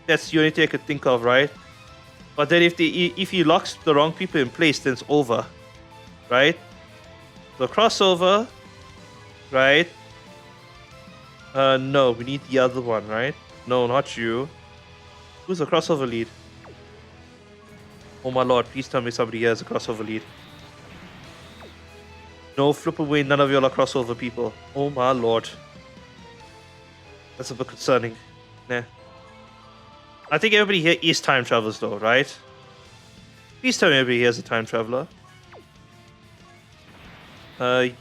That's the only thing I could think of, right? But then if he locks the wrong people in place, then it's over. Right? So crossover. Right? No, we need the other one, right? No, not you. Who's the crossover lead? Oh my lord, please tell me somebody here has a crossover lead. No, flip away, none of you are crossover people. Oh my lord. That's a bit concerning. Nah. I think everybody here is time travelers though, right? Please tell me everybody here is a time traveler.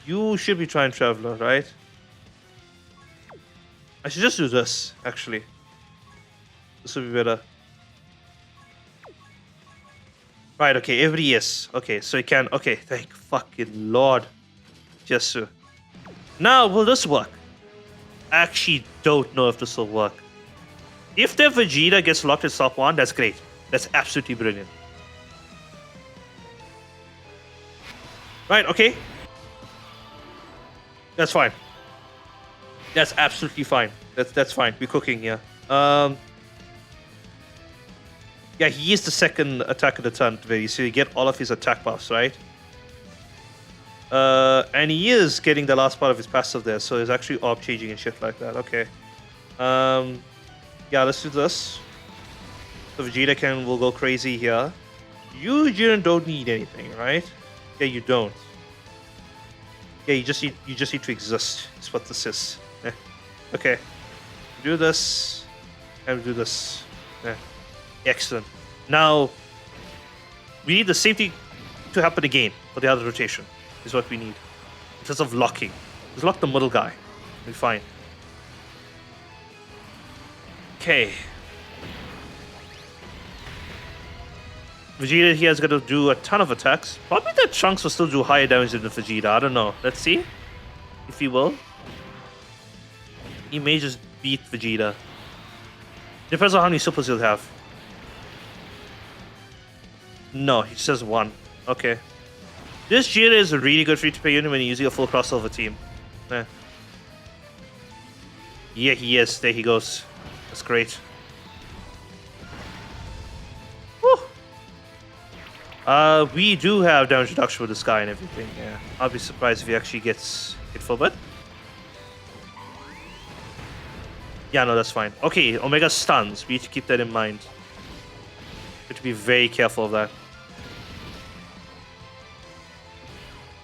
You should be time traveler, right? I should just do this, actually. This would be better. Right, okay, everybody is. Okay, so you can... Okay, thank fucking lord. Yes, sir. Now, will this work? I actually don't know if this will work. If the Vegeta gets locked in stop 1, that's great. That's absolutely brilliant. Right, okay. That's fine. That's absolutely fine. That's fine. We're cooking here. Yeah, he is the second attack of the turn, so you get all of his attack buffs, right? And he is getting the last part of his passive there, so he's actually orb changing and shit like that. Okay. Yeah, let's do this. So Vegeta will go crazy here. You don't need anything, right? Yeah, you don't. Yeah, you just need to exist. That's what this is. Okay. Do this and do this. Excellent. Now we need the same thing to happen again for the other rotation. Is what we need. In terms of locking. Just lock the middle guy. We'll be fine. Okay. Vegeta here is going to do a ton of attacks. Probably that Trunks will still do higher damage than the Vegeta. I don't know. Let's see. If he will. He may just beat Vegeta. Depends on how many supers he'll have. No, he just has one. Okay. This Vegeta is a really good free-to-play unit when you're using a full crossover team. Yeah, he is. There he goes. That's great. Woo! We do have damage reduction with this guy and everything. Yeah, I'll be surprised if he actually gets hit for a bit. Yeah, no, that's fine. Okay, Omega stuns. We need to keep that in mind. We have to be very careful of that.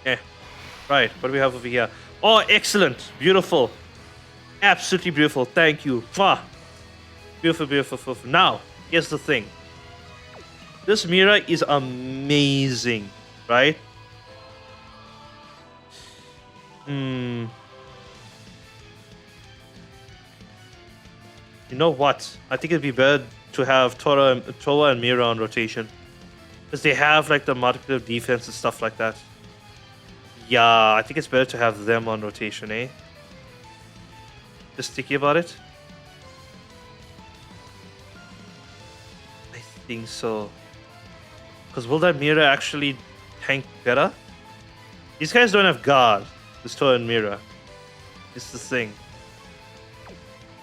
Yeah. Right, what do we have over here? Oh, excellent. Beautiful. Absolutely beautiful. Thank you. Mwah. Beautiful, beautiful, beautiful. Now, here's the thing. This mirror is amazing, right? You know what? I think it'd be better to have Towa and Mira on rotation. Because they have like the multiple defense and stuff like that. Yeah, I think it's better to have them on rotation, eh? Just thinking about it. I think so. Because will that Mira actually tank better? These guys don't have guard. This Towa and Mira. It's the thing.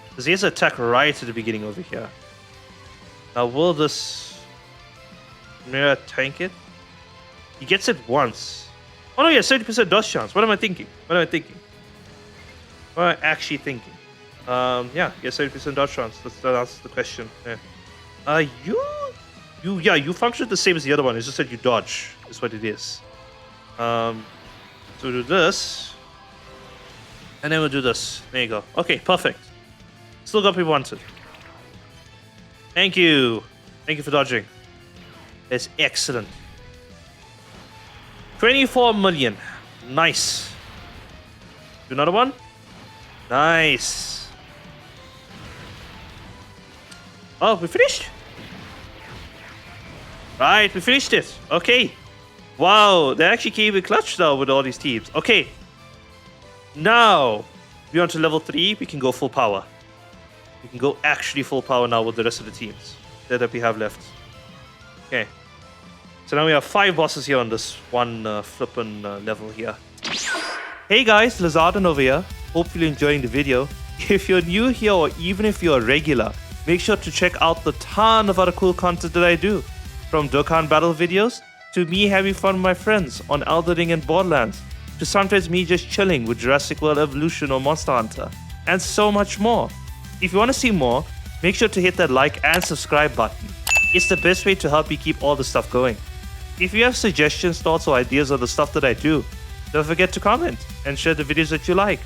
Because he has to attack right at the beginning over here. Now, will this Mira tank it? He gets it once. Oh no, yeah, 70% dodge chance. What am I thinking? What am I thinking? What am I actually thinking? Yeah, 70% dodge chance. That answers the question. Yeah. You function the same as the other one. It's just that you dodge. Is what it is. So we'll do this, and then we'll do this. There you go. Okay, perfect. Still got what we wanted. Thank you. Thank you for dodging. That's excellent. 24 million. Nice. Do another one. Nice. Oh, we finished? Right, we finished it. Okay. Wow, they actually came in clutch now with all these teams. Okay. Now, we're on to level 3. We can go full power. We can go actually full power now with the rest of the teams that we have left. Okay. So now we have 5 bosses here on this one flippin' level here. Hey guys, Lazardon over here. Hope you're enjoying the video. If you're new here or even if you're a regular, make sure to check out the ton of other cool content that I do. From Dokkan battle videos, to me having fun with my friends on Elden Ring and Borderlands, to sometimes me just chilling with Jurassic World Evolution or Monster Hunter, and so much more. If you want to see more, make sure to hit that like and subscribe button. It's the best way to help me keep all the stuff going. If you have suggestions, thoughts, or ideas on the stuff that I do, don't forget to comment and share the videos that you like.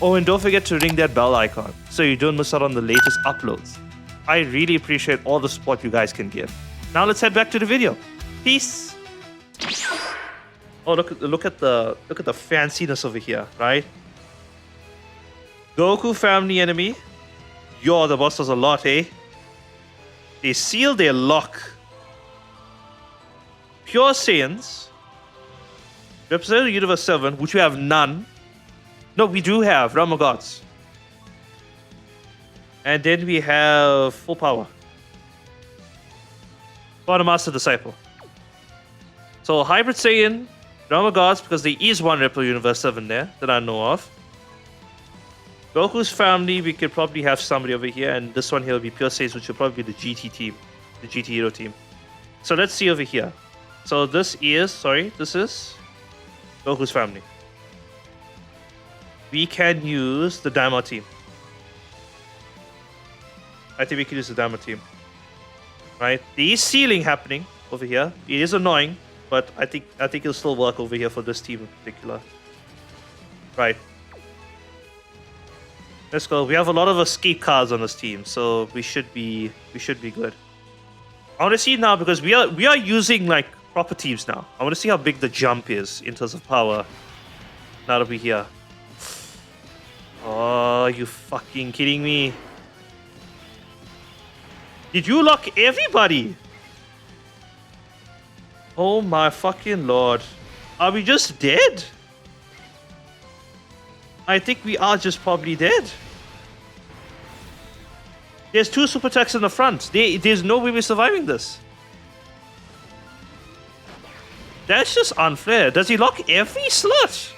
Oh, and don't forget to ring that bell icon so you don't miss out on the latest uploads. I really appreciate all the support you guys can give. Now let's head back to the video. Peace. Oh, look at the fanciness over here, right? Goku family enemy. Yo, the boss does a lot, eh? They seal their lock. Pure Saiyans. Representative Universe 7, which we have none. No, we do have Realm of Gods. And then we have full power. Father Master Disciple. So Hybrid Saiyan, Realm of Gods, because there is one Replica Universe 7 there that I know of. Goku's family, we could probably have somebody over here, and this one here will be Pure Saiyans, which will probably be the GT team, the GT Hero team. So let's see over here. So this is Goku's family. We can use the Daima team. I think we can use the Daima team. Right? There is sealing happening over here. It is annoying, but I think it'll still work over here for this team in particular. Right. Let's go. We have a lot of escape cards on this team, so we should be good. I want to see now because we are using like proper teams now. I want to see how big the jump is in terms of power. Now that we're here. Oh, you fucking kidding me? Did you lock everybody? Oh my fucking lord. Are we just dead? I think we are just probably dead. There's 2 super attacks in the front. There's no way we're surviving this. That's just unfair. Does he lock every slot?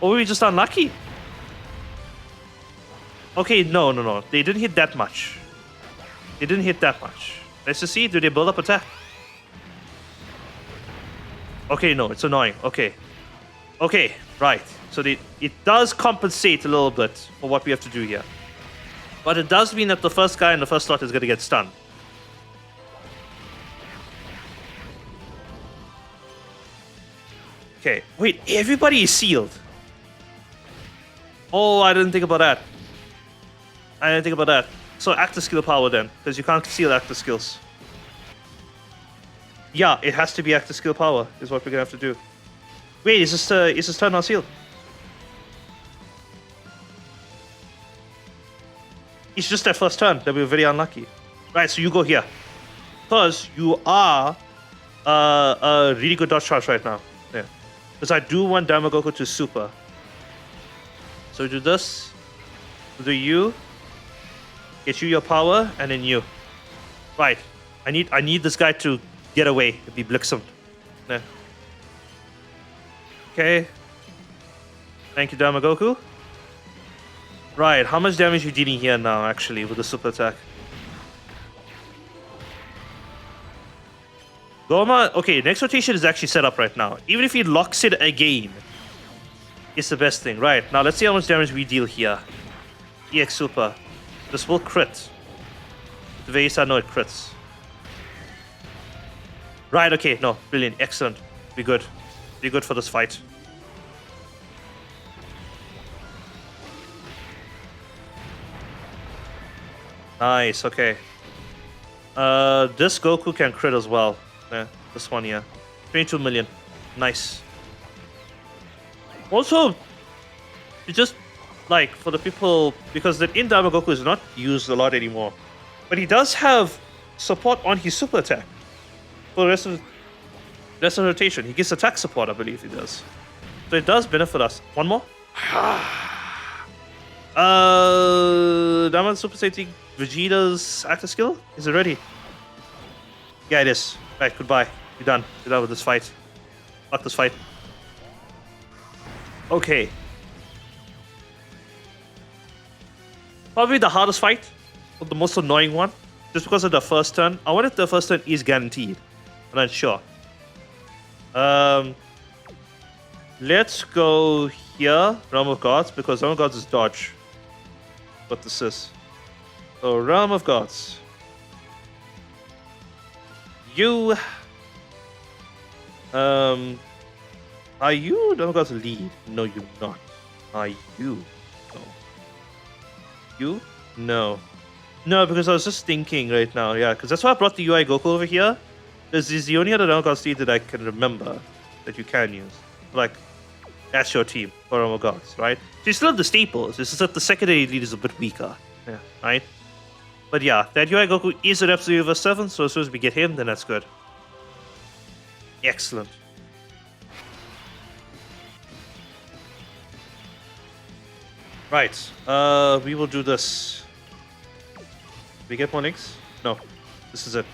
Or were we just unlucky? Okay, no. They didn't hit that much. They didn't hit that much. Let's just see. Do they build up attack? Okay, no. It's annoying. Okay. Okay, right. So it does compensate a little bit for what we have to do here. But it does mean that the first guy in the first slot is going to get stunned. Okay, wait, everybody is sealed. Oh, I didn't think about that. So active skill power then, because you can't seal active skills. Yeah, it has to be active skill power, is what we're going to have to do. Wait, is this turn not sealed? It's just that first turn that we were very unlucky. Right, so you go here. Because you are a really good dodge charge right now. Yeah. Because I do want Damagoku to super. So we do this. We do you. Get you your power, and then you. Right. I need this guy to get away and be blixemed. Yeah. Okay. Thank you, Damagoku. Right, how much damage are you dealing here now, actually, with the super attack? Goma, okay, next rotation is actually set up right now. Even if he locks it again, it's the best thing. Right, now let's see how much damage we deal here. EX super. This will crit. The very sad, no, it crits. Right, okay, no, brilliant, excellent. Be good. Be good for this fight. Nice, okay. This Goku can crit as well. Yeah, this one here. 22 million. Nice. Also, it just like for the people, because the in-Dama Goku is not used a lot anymore. But he does have support on his super attack for the rest of the rotation. He gets attack support, I believe he does. So it does benefit us. One more. Dama Super Saiyan Vegeta's active skill? Is it ready? Yeah, it is. Right, goodbye. You're done. You're done with this fight. Fuck this fight. Okay. Probably the hardest fight, or the most annoying one, just because of the first turn. I wonder if the first turn is guaranteed. I'm not sure. Let's go here, Realm of Gods, because Realm of Gods is dodge. What this is. So, Realm of Gods. You... Are you Realm of Gods lead? No, you're not. Are you? No. You? No. No, because I was just thinking right now, yeah, because that's why I brought the UI Goku over here. This is the only other Realm of Gods lead that I can remember that you can use. Like, that's your team for Realm of Gods, right? So you still have the staples, it's just that the secondary lead is a bit weaker. Yeah, right? But yeah, that UI Goku is an absolute over 7, so as soon as we get him, then that's good. Excellent. Right, we will do this. We get more links? No, this is it.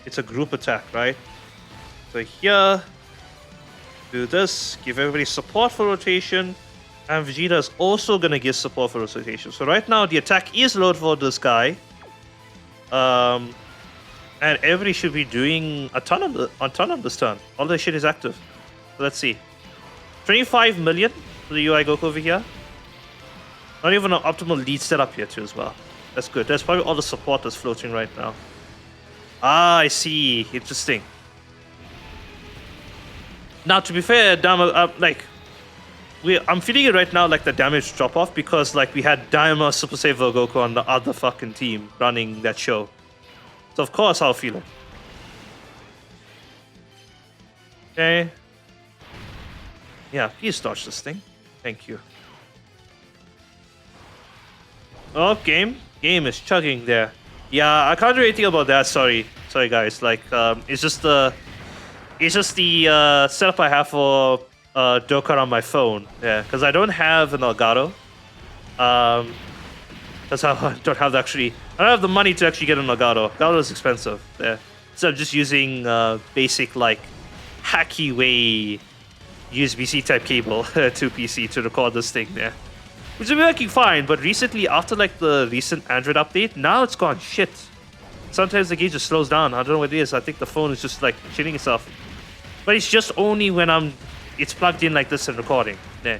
It's a group attack, right? So here, do this, give everybody support for rotation, and Vegeta is also gonna give support for rotation. So right now the attack is low for this guy, and everybody should be doing a ton of this turn. All the shit is active. So let's see, 25 million for the UI Goku over here. Not even an optimal lead setup here too as well. That's good. That's probably all the support that's floating right now. Ah, I see. Interesting. Now, to be fair, Dama, I'm feeling it right now like the damage drop off because like we had Daima Super Saver Goku on the other fucking team running that show. So of course I'll feel it. Okay. Yeah, please dodge this thing. Thank you. Oh, game is chugging there. Yeah, I can't do anything about that. Sorry guys. Like, it's just the setup I have for Dokkan on my phone. Yeah, because I don't have an Elgato. That's how I don't have the money to actually get an Elgato. Elgato is expensive. Yeah, so I'm just using basic like hacky way USB-C type cable to PC to record this thing there. Which has been working fine, but recently, after like the recent Android update, now it's gone shit. Sometimes the gauge just slows down. I don't know what it is. I think the phone is just like shitting itself. But it's just only when it's plugged in like this and recording. Yeah.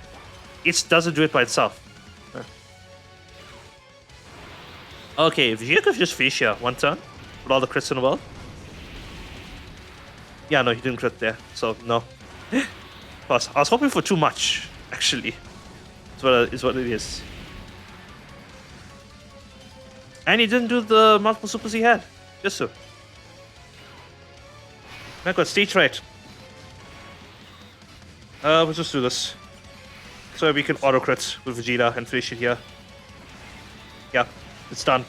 It doesn't do it by itself. Okay, Vegeta could just finish here one turn with all the crits in the world. Yeah, no, he didn't crit there, so no. Plus, I was hoping for too much, actually. Is what it is. And he didn't do the multiple supers he had. Just so. Man got stage right. We'll just do this. So we can auto crit with Vegeta and finish it here. Yeah, it's done.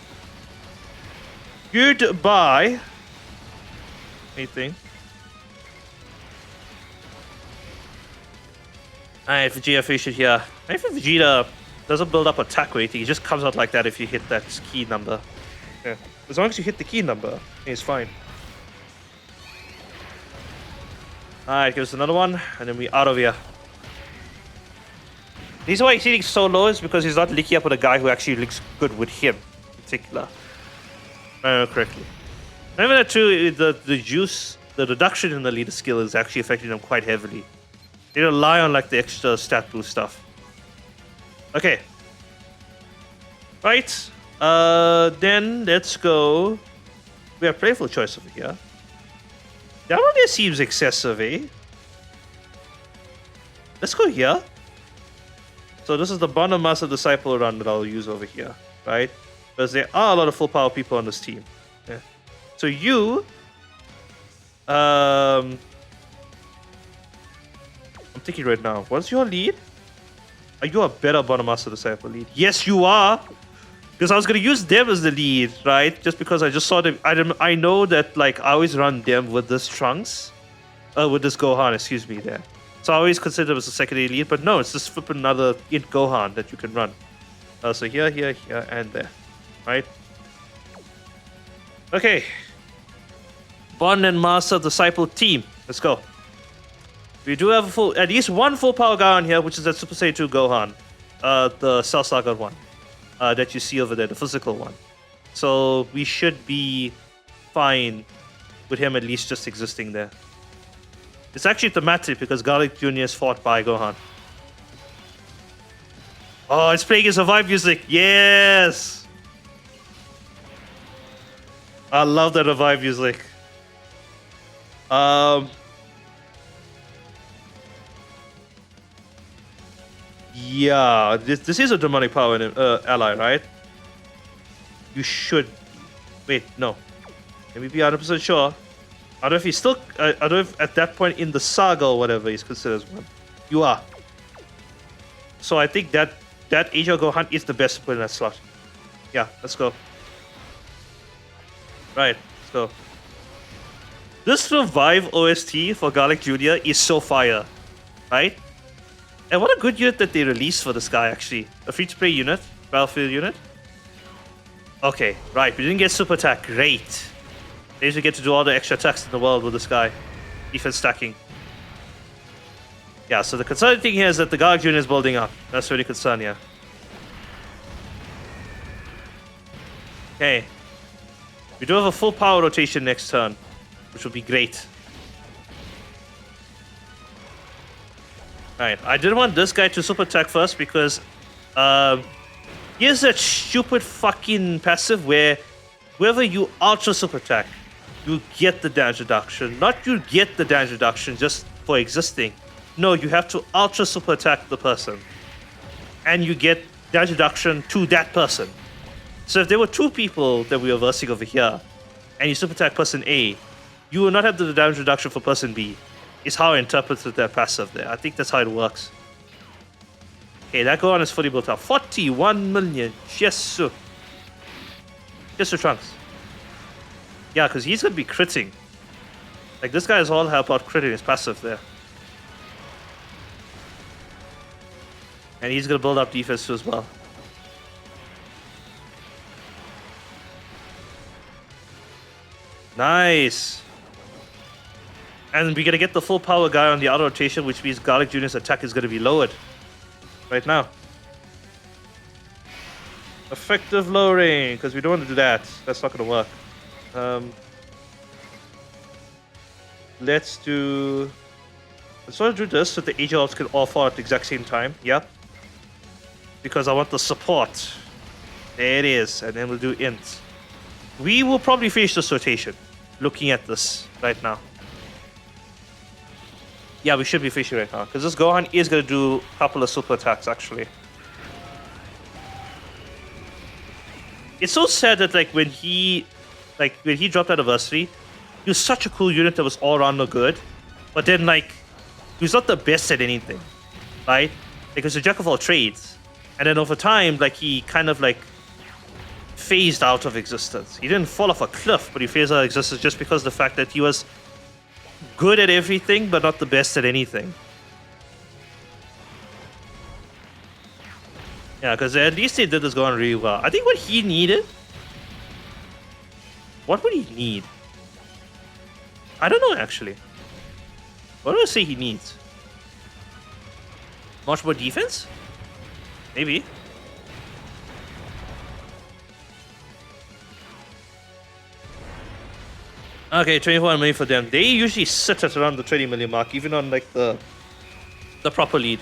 Goodbye. Anything? Alright, Vegeta finish it here. I think Vegeta doesn't build up attack or anything, he just comes out like that if you hit that key number. Yeah. As long as you hit the key number, it's fine. Alright, give us another one, and then we out of here. The reason why he's hitting so low is because he's not linking up with a guy who actually looks good with him, in particular. Correctly. And even that too, the reduction in the leader skill is actually affecting them quite heavily. They rely on like the extra stat boost stuff. Okay. Right. Then let's go. We have playful choice over here. That one there seems excessive, eh? Let's go here. So this is the Bond Master Disciple run that I'll use over here, right? Because there are a lot of full power people on this team. Yeah. So you, I'm thinking right now. What's your lead? Are you a better Bond Master Disciple lead? Yes, you are. Because I was gonna use them as the lead, right? Just because I just saw them. I know that like I always run them with this Trunks, with this Gohan. Excuse me, there. So I always consider them as a secondary lead, but no, it's just flipping another Int Gohan that you can run. So here, here, here, and there, right? Okay. Bond and Master Disciple team. Let's go. We do have at least one full power guy on here, which is that Super Saiyan 2 Gohan, the Cell Saga one. That you see over there, the physical one. So we should be fine with him at least just existing there. It's actually thematic because Garlic Jr. is fought by Gohan. Oh, it's playing his revive music. Yes! I love that revive music. Yeah, this is a demonic power ally, right? You should. Wait, no. Let me be 100% sure. I don't know if he's still. I don't know if at that point in the saga or whatever he's considered as one. You are. So I think that Asia Gohan is the best to put in that slot. Yeah, let's go. Right, let's go. This revive OST for Garlic Jr. is so fire, right? And what a good unit that they released for this guy, actually. A free-to-play unit, battlefield unit. Okay, right, we didn't get super attack. Great. They usually get to do all the extra attacks in the world with this guy. Defense stacking. Yeah, so the concerning thing here is that the Garlic Jr. is building up. That's really concerning here. Okay. We do have a full power rotation next turn, which will be great. Alright, I didn't want this guy to super attack first because he has that stupid fucking passive where whenever you ultra super attack, you get the damage reduction. Not you get the damage reduction just for existing. No, you have to ultra super attack the person. And you get damage reduction to that person. So if there were two people that we were versing over here, and you super attack person A, you will not have the damage reduction for person B. Is how I interpreted that passive there. I think that's how it works. Okay, that Gohan is fully built up. 41 million. Yes, sir. Yes, sir, Trunks. Yeah, because he's going to be critting. Like, this guy is all about critting his passive there. And he's going to build up defense too as well. Nice. And we're going to get the full power guy on the auto rotation, which means Garlic Jr.'s attack is going to be lowered. Right now. Effective lowering, because we don't want to do that. That's not going to work. Let's sort of do this so the Age-Elves can all fall at the exact same time. Yep. Because I want the support. There it is. And then we'll do int. We will probably finish this rotation. Looking at this right now. Yeah, we should be finishing right now. Because this Gohan is going to do a couple of super attacks, actually. It's so sad that, like, when he dropped Anniversary, he was such a cool unit that was all around no good. But then, like, he was not the best at anything. Right? Like, he was a jack of all trades. And then over time, like, he kind of, like, phased out of existence. He didn't fall off a cliff, but he phased out of existence just because of the fact that he was good at everything, but not the best at anything. Yeah, because at least they did this going really well. I think what he needed... What would he need? I don't know, actually. What do I say he needs? Much more defense? Maybe. Okay, 24 million for them. They usually sit at around the 20 million mark, even on like the proper lead.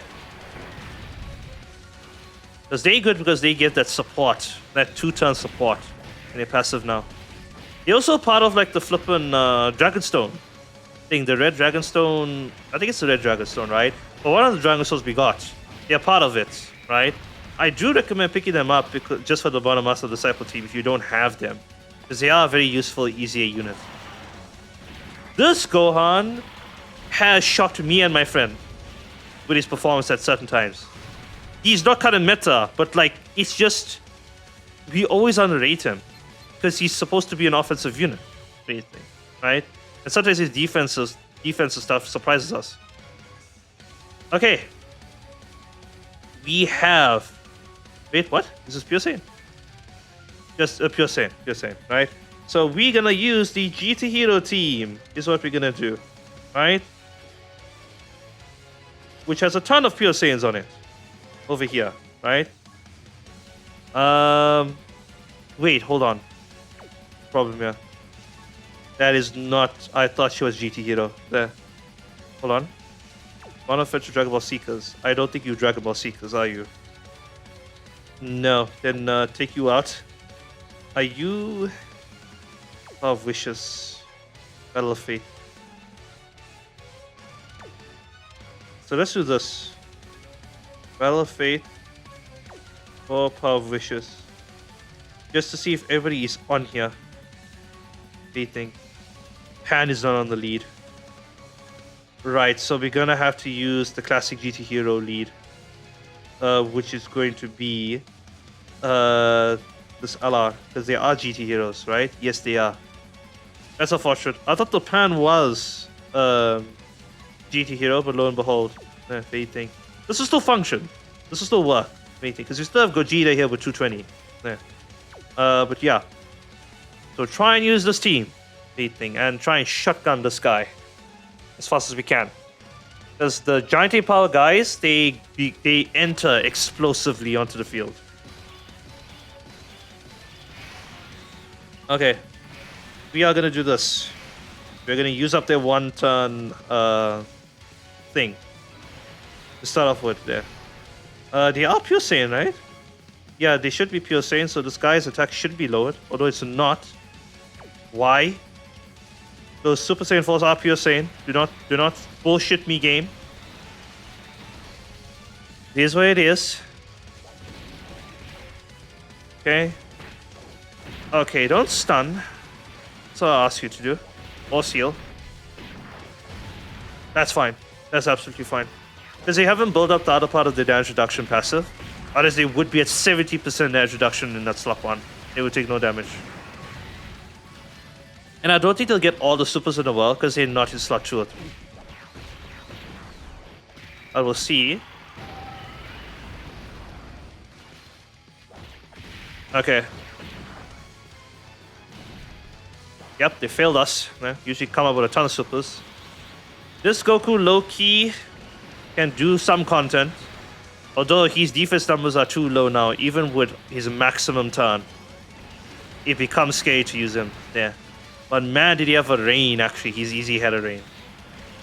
Because they're good because they get that support, that 2-turn support, and they're passive now. They're also part of like the flippin' Dragonstone thing, the Red Dragonstone. I think it's the Red Dragonstone, right? But one of the Dragonstones we got, they're part of it, right? I do recommend picking them up because, just for the Bottom Master Disciple team if you don't have them, because they are a very useful, easier unit. This Gohan has shocked me and my friend with his performance at certain times. He's not cut in meta, but like it's just we always underrate him because he's supposed to be an offensive unit, basically, right? And sometimes his defensive stuff surprises us. Okay, we have. Wait, what? This is Pure Saiyan. Just a Pure Saiyan, right? So we're gonna use the GT Hero team. Is what we're gonna do, right? Which has a ton of Pure Saiyans on it. Over here, right? Wait, hold on. Problem here. That is not. I thought she was GT Hero. There. Hold on. One of which Dragon Ball Seekers. I don't think you Dragon Ball Seekers, are you? No. Then take you out. Are you? Of Wishes. Battle of Fate. So let's do this. Battle of Fate. Or Power of Wishes. Just to see if everybody is on here. Dating. Pan is not on the lead. Right, so we're gonna have to use the classic GT Hero lead. Which is going to be this LR. Because they are GT Heroes, right? Yes, they are. That's unfortunate. I thought the Pan was GT Hero, but lo and behold, Fading. This will still function. This will still work, Fading, because we still have Gogeta here with 220. But yeah. So try and use this team, Fading, and try and shotgun this guy as fast as we can. Because the Giant Ape Power guys, they enter explosively onto the field. Okay. We are gonna do this. We're gonna use up their one turn thing to start off with there. They are Pure Saiyan, right? Yeah, they should be Pure Saiyan, so this guy's attack should be lowered, although it's not. Why? Those Super Saiyan 4s are Pure Saiyan. Do not bullshit me, game. It is what it is. Okay. Okay, don't stun. That's what I asked you to do. Or seal. That's fine. That's absolutely fine. Because they haven't built up the other part of the damage reduction passive. Otherwise, they would be at 70% damage reduction in that slot 1. They would take no damage. And I don't think they'll get all the supers in the world because they're not in slot 2 or 3. I will see. Okay. Yep, they failed us. Usually come up with a ton of supers. This Goku low-key can do some content. Although his defense numbers are too low now, even with his maximum turn. It becomes scary to use him there. But man, did he have a rain, actually. He's easy had a rain.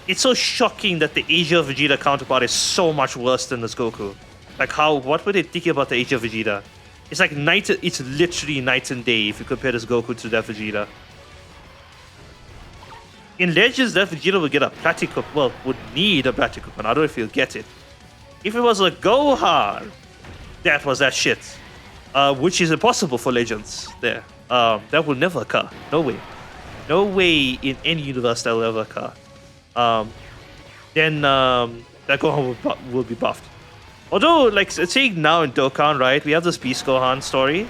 It's so shocking that the Age of Vegeta counterpart is so much worse than this Goku. Like what were they thinking about the Age of Vegeta? It's like it's literally night and day if you compare this Goku to that Vegeta. In Legends, that Vegeta would get a Platinum, well, would need a Platinum, and I don't know if he'll get it. If it was a Gohan, that was that shit. Which is impossible for Legends there. That will never occur. No way. No way in any universe that will ever occur. Then that Gohan will be buffed. Although, like, saying now in Dokkan, right, we have this Beast Gohan story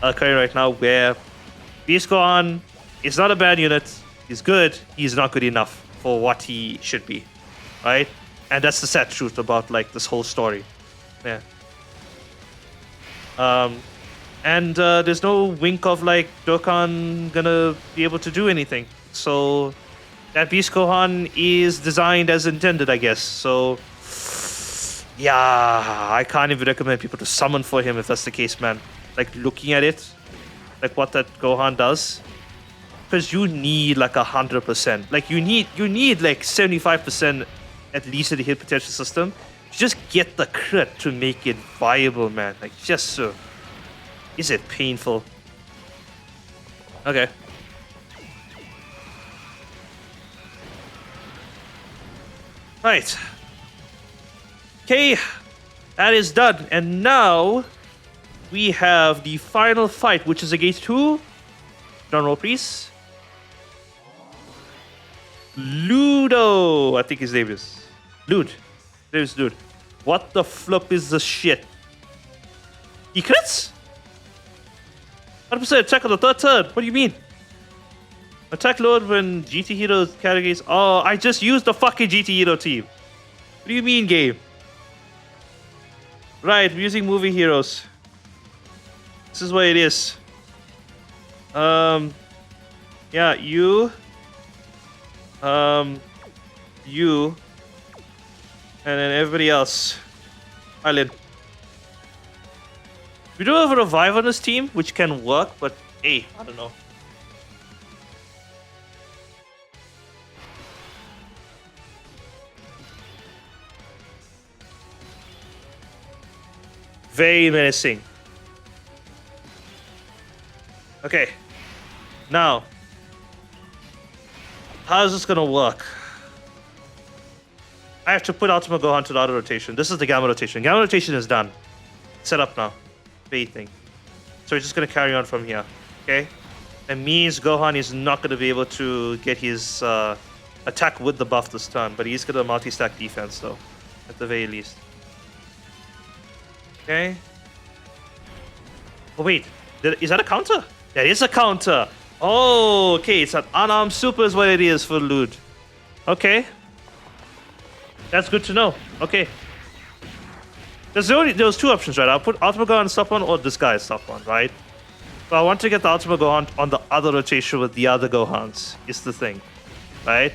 occurring right now where Beast Gohan is not a bad unit. He's good. He's not good enough for what he should be, right? And that's the sad truth about like this whole story. Yeah. And there's no wink of like Dokkan gonna be able to do anything. So that Beast Gohan is designed as intended, I guess. So yeah, I can't even recommend people to summon for him if that's the case, man. Like looking at it, like what that Gohan does. Because you need like 100%. Like you need like 75% at least of the hit potential system. Just get the crit to make it viable, man. Like just so. Is it painful? Okay. Right. Okay, that is done. And now we have the final fight, which is against who? Drum roll, please. Ludo, I think his name is. Lude. There's Lude. What the flip is this shit? He crits? 100% attack on the third turn. What do you mean? Attack load when GT Hero categories. Oh, I just used the fucking GT Hero team. What do you mean, game? Right, we're using movie heroes. This is what it is. Yeah, you. You. And then everybody else. Island. We do have a revive on this team, which can work, but hey, I don't know. Very menacing. Okay. Now, how is this gonna work? I have to put Ultimate Gohan to the auto rotation. This is the Gamma rotation. Gamma rotation is done. Set up now. Thing. So we're just gonna carry on from here. Okay? That means Gohan is not gonna be able to get his attack with the buff this turn, but he's gonna multi-stack defense though, at the very least. Okay. Oh wait, is that a counter? That is a counter. Oh, okay, it's an unarmed super is what it is for Lude. Okay. That's good to know. Okay. There was two options, right? I'll put Ultimate Gohan and stop one, or this guy is stop one, right? So I want to get the Ultimate Gohan on the other rotation with the other Gohans, is the thing, right?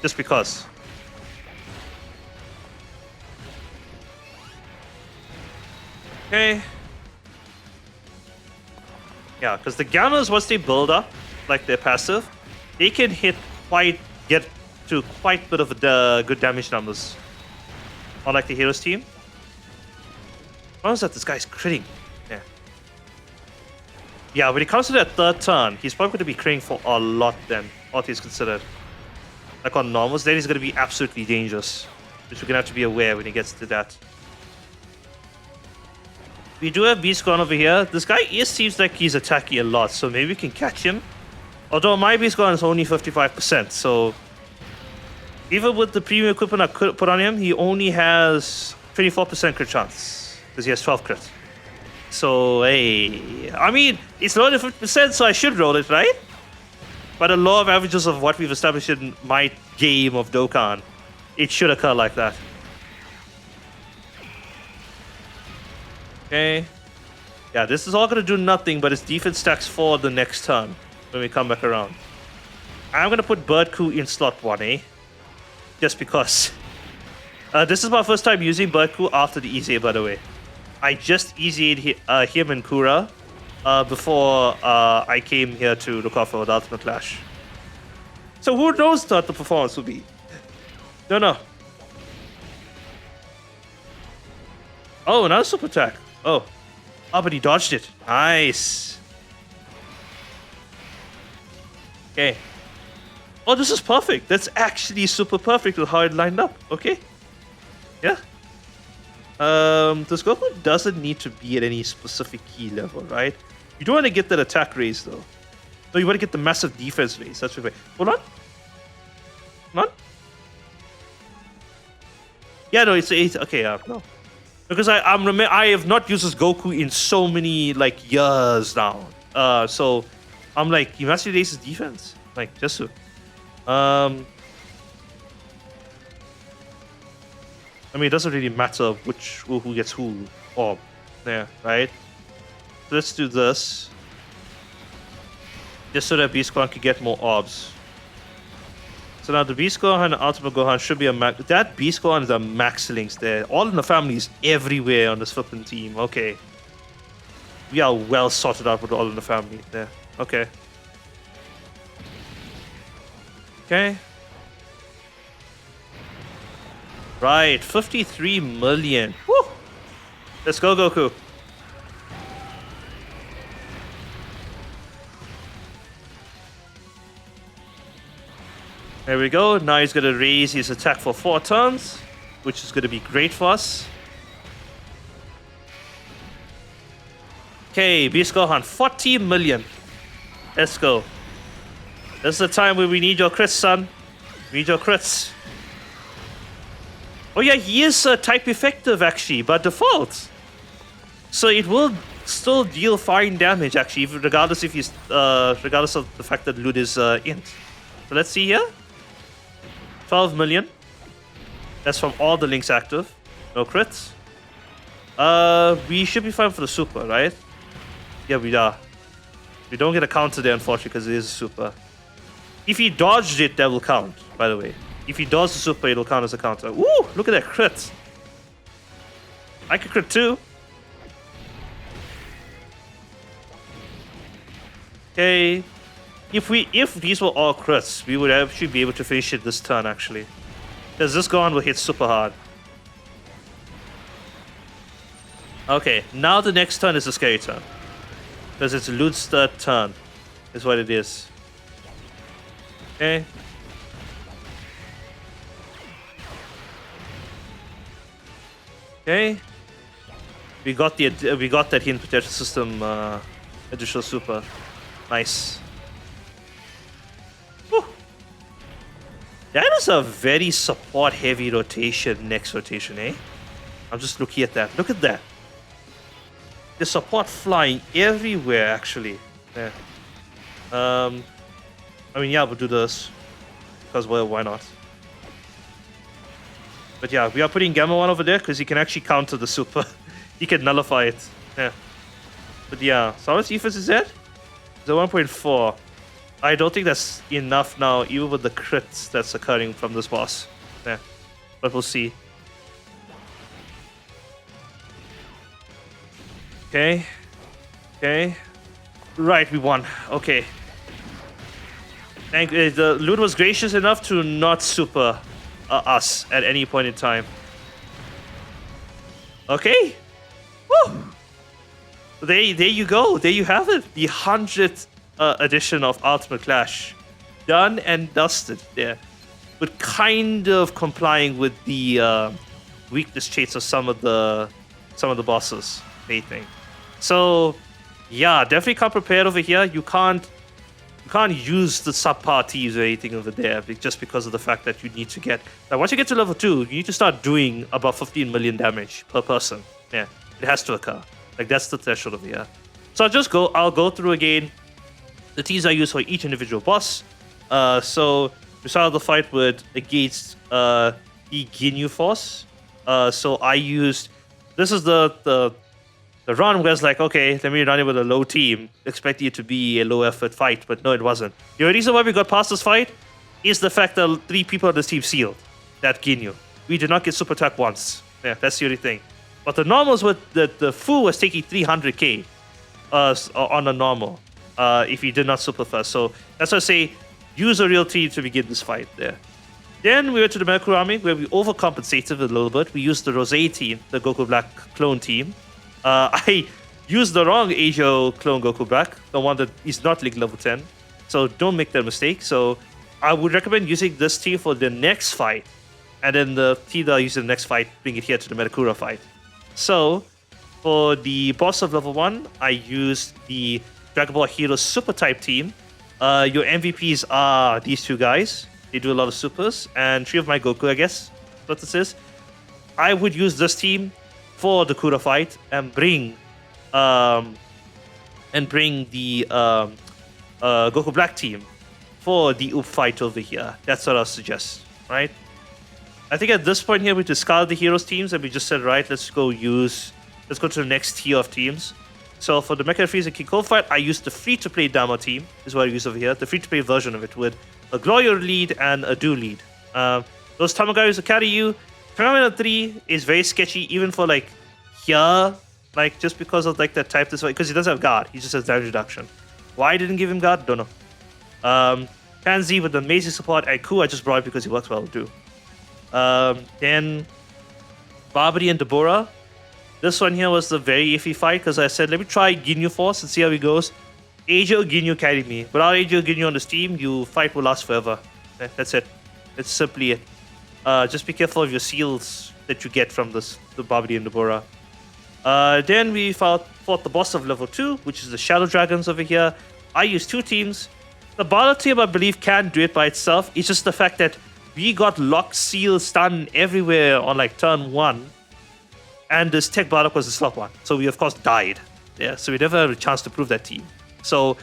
Just because. Okay. Yeah, because the Gammas, once they build up, like their passive, they can get to quite a bit of good damage numbers. Unlike the Heroes team. What is that? This guy's critting. Yeah. Yeah, when it comes to that third turn, he's probably going to be critting for a lot then, all things considered. Like on normals, then he's going to be absolutely dangerous. Which we're going to have to be aware when he gets to that. We do have Beast Gohan over here. This guy seems like he's attacking a lot, so maybe we can catch him. Although my Beast Gohan is only 55%, so... Even with the premium equipment I could put on him, he only has 24% crit chance. Because he has 12 crit. So, hey... I mean, it's lower than 50%, so I should roll it, right? By the law of averages of what we've established in my game of Dokkan, it should occur like that. Okay. Yeah, this is all going to do nothing, but his defense stacks for the next turn when we come back around. I'm going to put Bird Coup in slot 1, eh? Just because. This is my first time using Bird Coup after the EZ, by the way. I just EZ'd him and Kura before I came here to look out for the Ultimate Clash. So who knows what the performance will be? Don't know. Oh, another super attack. Oh, but he dodged it. Nice. Okay. Oh, this is perfect. That's actually super perfect with how it lined up. Okay. Yeah. This Goku doesn't need to be at any specific key level, right? You don't want to get that attack raise, though. No, you want to get the massive defense raise. That's right. Hold on. Hold on. Yeah, no, it's okay. No. Because I have not used this Goku in so many like years now. So I'm like, he must raise his defense, like just so. I mean, it doesn't really matter who gets who orb there, right? So let's do this, just so that Beast Gohan can get more orbs. So now the Beast Gohan and Ultimate Gohan should be a max. That Beast Gohan is a max links there. All in the family is everywhere on this flipping team. Okay. We are well sorted out with all in the family there. Okay. Okay. Right, 53 million. Woo! Let's go, Goku. There we go. Now he's going to raise his attack for 4 turns, which is going to be great for us. Okay, Beast Gohan, 40 million. Let's go. This is the time where we need your crits, son. We need your crits. Oh yeah, he is type effective actually, by default. So it will still deal fine damage actually, regardless if he's regardless of the fact that Lud is int. So let's see here. 12 million. That's from all the links active. No crits. We should be fine for the super, right? Yeah, we are. We don't get a counter there, unfortunately, because it is a super. If he dodged it, that will count, by the way. If he dodged the super, it'll count as a counter. Ooh, look at that crit. I could crit too. Okay. If these were all crits, we would actually be able to finish it this turn, actually. Because this Gohan will hit super hard. Okay, now the next turn is the scary turn. Because it's Lud's third turn, is what it is. Okay. Okay. We got that hidden potential system additional super. Nice. Whew. That is a very support heavy rotation next rotation, eh? I'm just looking at that. Look at that. The support flying everywhere actually. Yeah. I mean, yeah, we'll do this because, well, why not? But yeah, we are putting Gamma 1 over there because he can actually counter the super. He can nullify it. Yeah. But yeah, so how much defense is that? The 1.4. I don't think that's enough now, even with the crits that's occurring from this boss. Yeah. But we'll see. Okay. Okay. Right, we won. Okay. And the Lud was gracious enough to not super us at any point in time. Okay. Woo! There you go. There you have it. The 100th edition of Ultimate Clash. Done and dusted there. But kind of complying with the weakness traits of some of the bosses, they think. So, yeah, definitely come prepared over here. You can't use the subpar teams or anything over there just because of the fact that you need to get... Now, once you get to level 2, you need to start doing about 15 million damage per person. Yeah, it has to occur. Like, that's the threshold over here. So I'll go through again the teams I use for each individual boss. So we started the fight against the Ginyu Force. So I used... This is the run where it's like, okay, let me run it with a low team, expecting it to be a low effort fight, but no, it wasn't. The only reason why we got past this fight is the fact that 3 people on this team sealed that Ginyu. We did not get super attack once. Yeah, that's the only thing. But the normals with the Fu was taking 300k on a normal if he did not super first. So that's why I say use a real team to begin this fight there. Then we went to the Mercury Army where we overcompensated a little bit. We used the Rose team, the Goku Black clone team. I used the wrong Asia clone Goku Black, the one that is not League level 10. So don't make that mistake. So I would recommend using this team for the next fight. And then the team that I use in the next fight, bring it here to the Metacura fight. So for the boss of level 1, I used the Dragon Ball Heroes Super Type team. Your MVPs are these 2 guys. They do a lot of supers. And 3 of my Goku, I guess. That's what this is. I would use this team for the Kura fight and bring the Goku Black team for the Oop fight over here. That's what I'll suggest, right? I think at this point here we discard the heroes teams and we just said, right, let's go to the next tier of teams. So for the Mecha Freeze and King Cold fight, I used the free-to-play Dama team, is what I use over here, the free-to-play version of it with a Gloria lead and a Do lead. Those Tamagayos will carry you. Phenomenon 3 is very sketchy, even for like here, like just because of like that type this way, because he doesn't have guard, he just has damage reduction. Why I didn't give him guard? Don't know. Kanzi with the amazing support, and Ku I just brought because he works well too. Then Barbary and Deborah. This one here was the very iffy fight because I said, let me try Ginyu Force and see how it goes. Aegyo Ginyu carried me. Without Aegyo Ginyu on this team, your fight will last forever. That's it. It's simply it. Just be careful of your seals that you get from the Babidi and the Bora. Then we fought the boss of level 2, which is the Shadow Dragons over here. I used 2 teams. The Bala team, I believe, can do it by itself. It's just the fact that we got lock, seal, stun everywhere on like turn 1. And this Tech Bardock was the slot one. So we, of course, died. Yeah, so we never had a chance to prove that team. So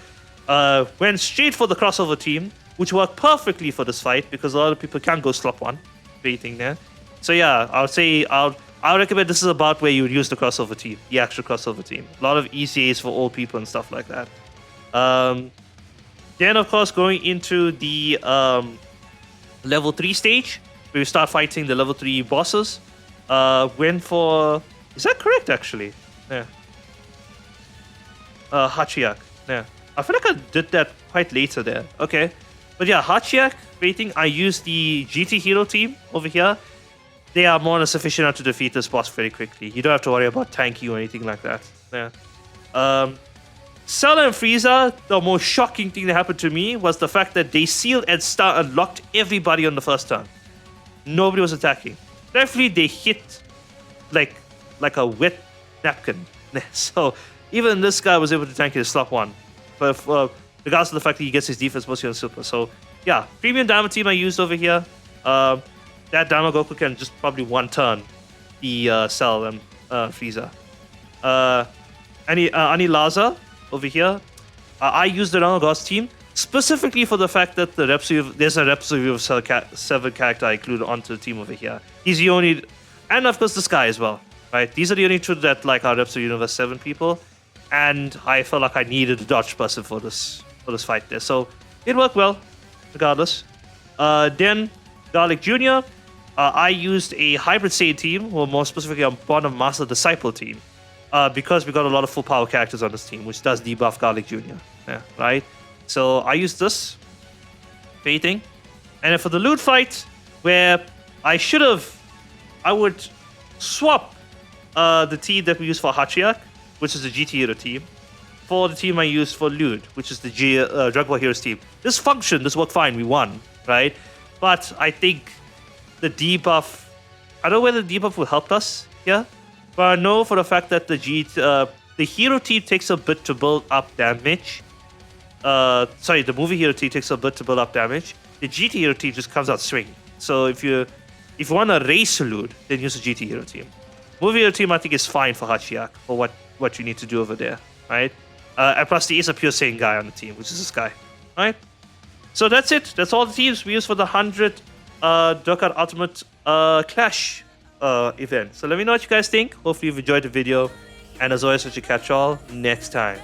went straight for the crossover team, which worked perfectly for this fight because a lot of people can't go slot 1. Anything there. So yeah, I would say I would recommend this is about where you would use the crossover team, the actual crossover team. A lot of ECAs for all people and stuff like that. Then of course going into the level 3 stage, where we start fighting the level 3 bosses. Went for, is that correct actually? Yeah. Hachiyak. Yeah. I feel like I did that quite later there. Okay. But yeah, Hachiyak rating, I used the GT Hero team over here. They are more than sufficient enough to defeat this boss very quickly. You don't have to worry about tanking or anything like that. Yeah. Cell and Frieza, the most shocking thing that happened to me was the fact that they sealed and locked everybody on the first turn. Nobody was attacking. Definitely they hit like a wet napkin. So even this guy was able to tank his slot 1. But regardless of the fact that he gets his defense mostly on super. So yeah, premium Diamond team I used over here. That Diamond Goku can just probably one turn the Cell and Frieza. Anilaza over here. I used the Diamond Gods team specifically for the fact that there's a Repsol 7 character I included onto the team over here. He's the only, and of course this guy as well, right? These are the only 2 that like are Repsol Universe 7 people, and I felt like I needed a dodge person for this fight there, so it worked well, regardless. Then Garlic Jr. I used a Hybrid Saiyan team, or more specifically a Bottom Master Disciple team, because we got a lot of full power characters on this team, which does debuff Garlic Jr. Yeah, right? So I used this fading, and then for the loot fight, where I would swap the team that we use for Hachiyak, which is the GT Hero team, for the team I used for loot, which is the Dragon Ball Heroes team. This worked fine, we won, right? But I think the debuff, I don't know whether the debuff will help us here, but I know for the fact that the Hero team takes a bit to build up damage. The movie hero team takes a bit to build up damage. The GT hero team just comes out swinging. So if you want a race loot, then use the GT hero team. Movie hero team I think is fine for Hachiyak for what you need to do over there, right? And plus there is a pure Saiyan guy on the team, which is this guy, right? So that's it. That's all the teams we use for the 100 Dokkan Ultimate Clash event. So let me know what you guys think. Hopefully you've enjoyed the video, and as always, we should catch y'all next time.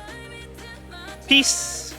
Peace.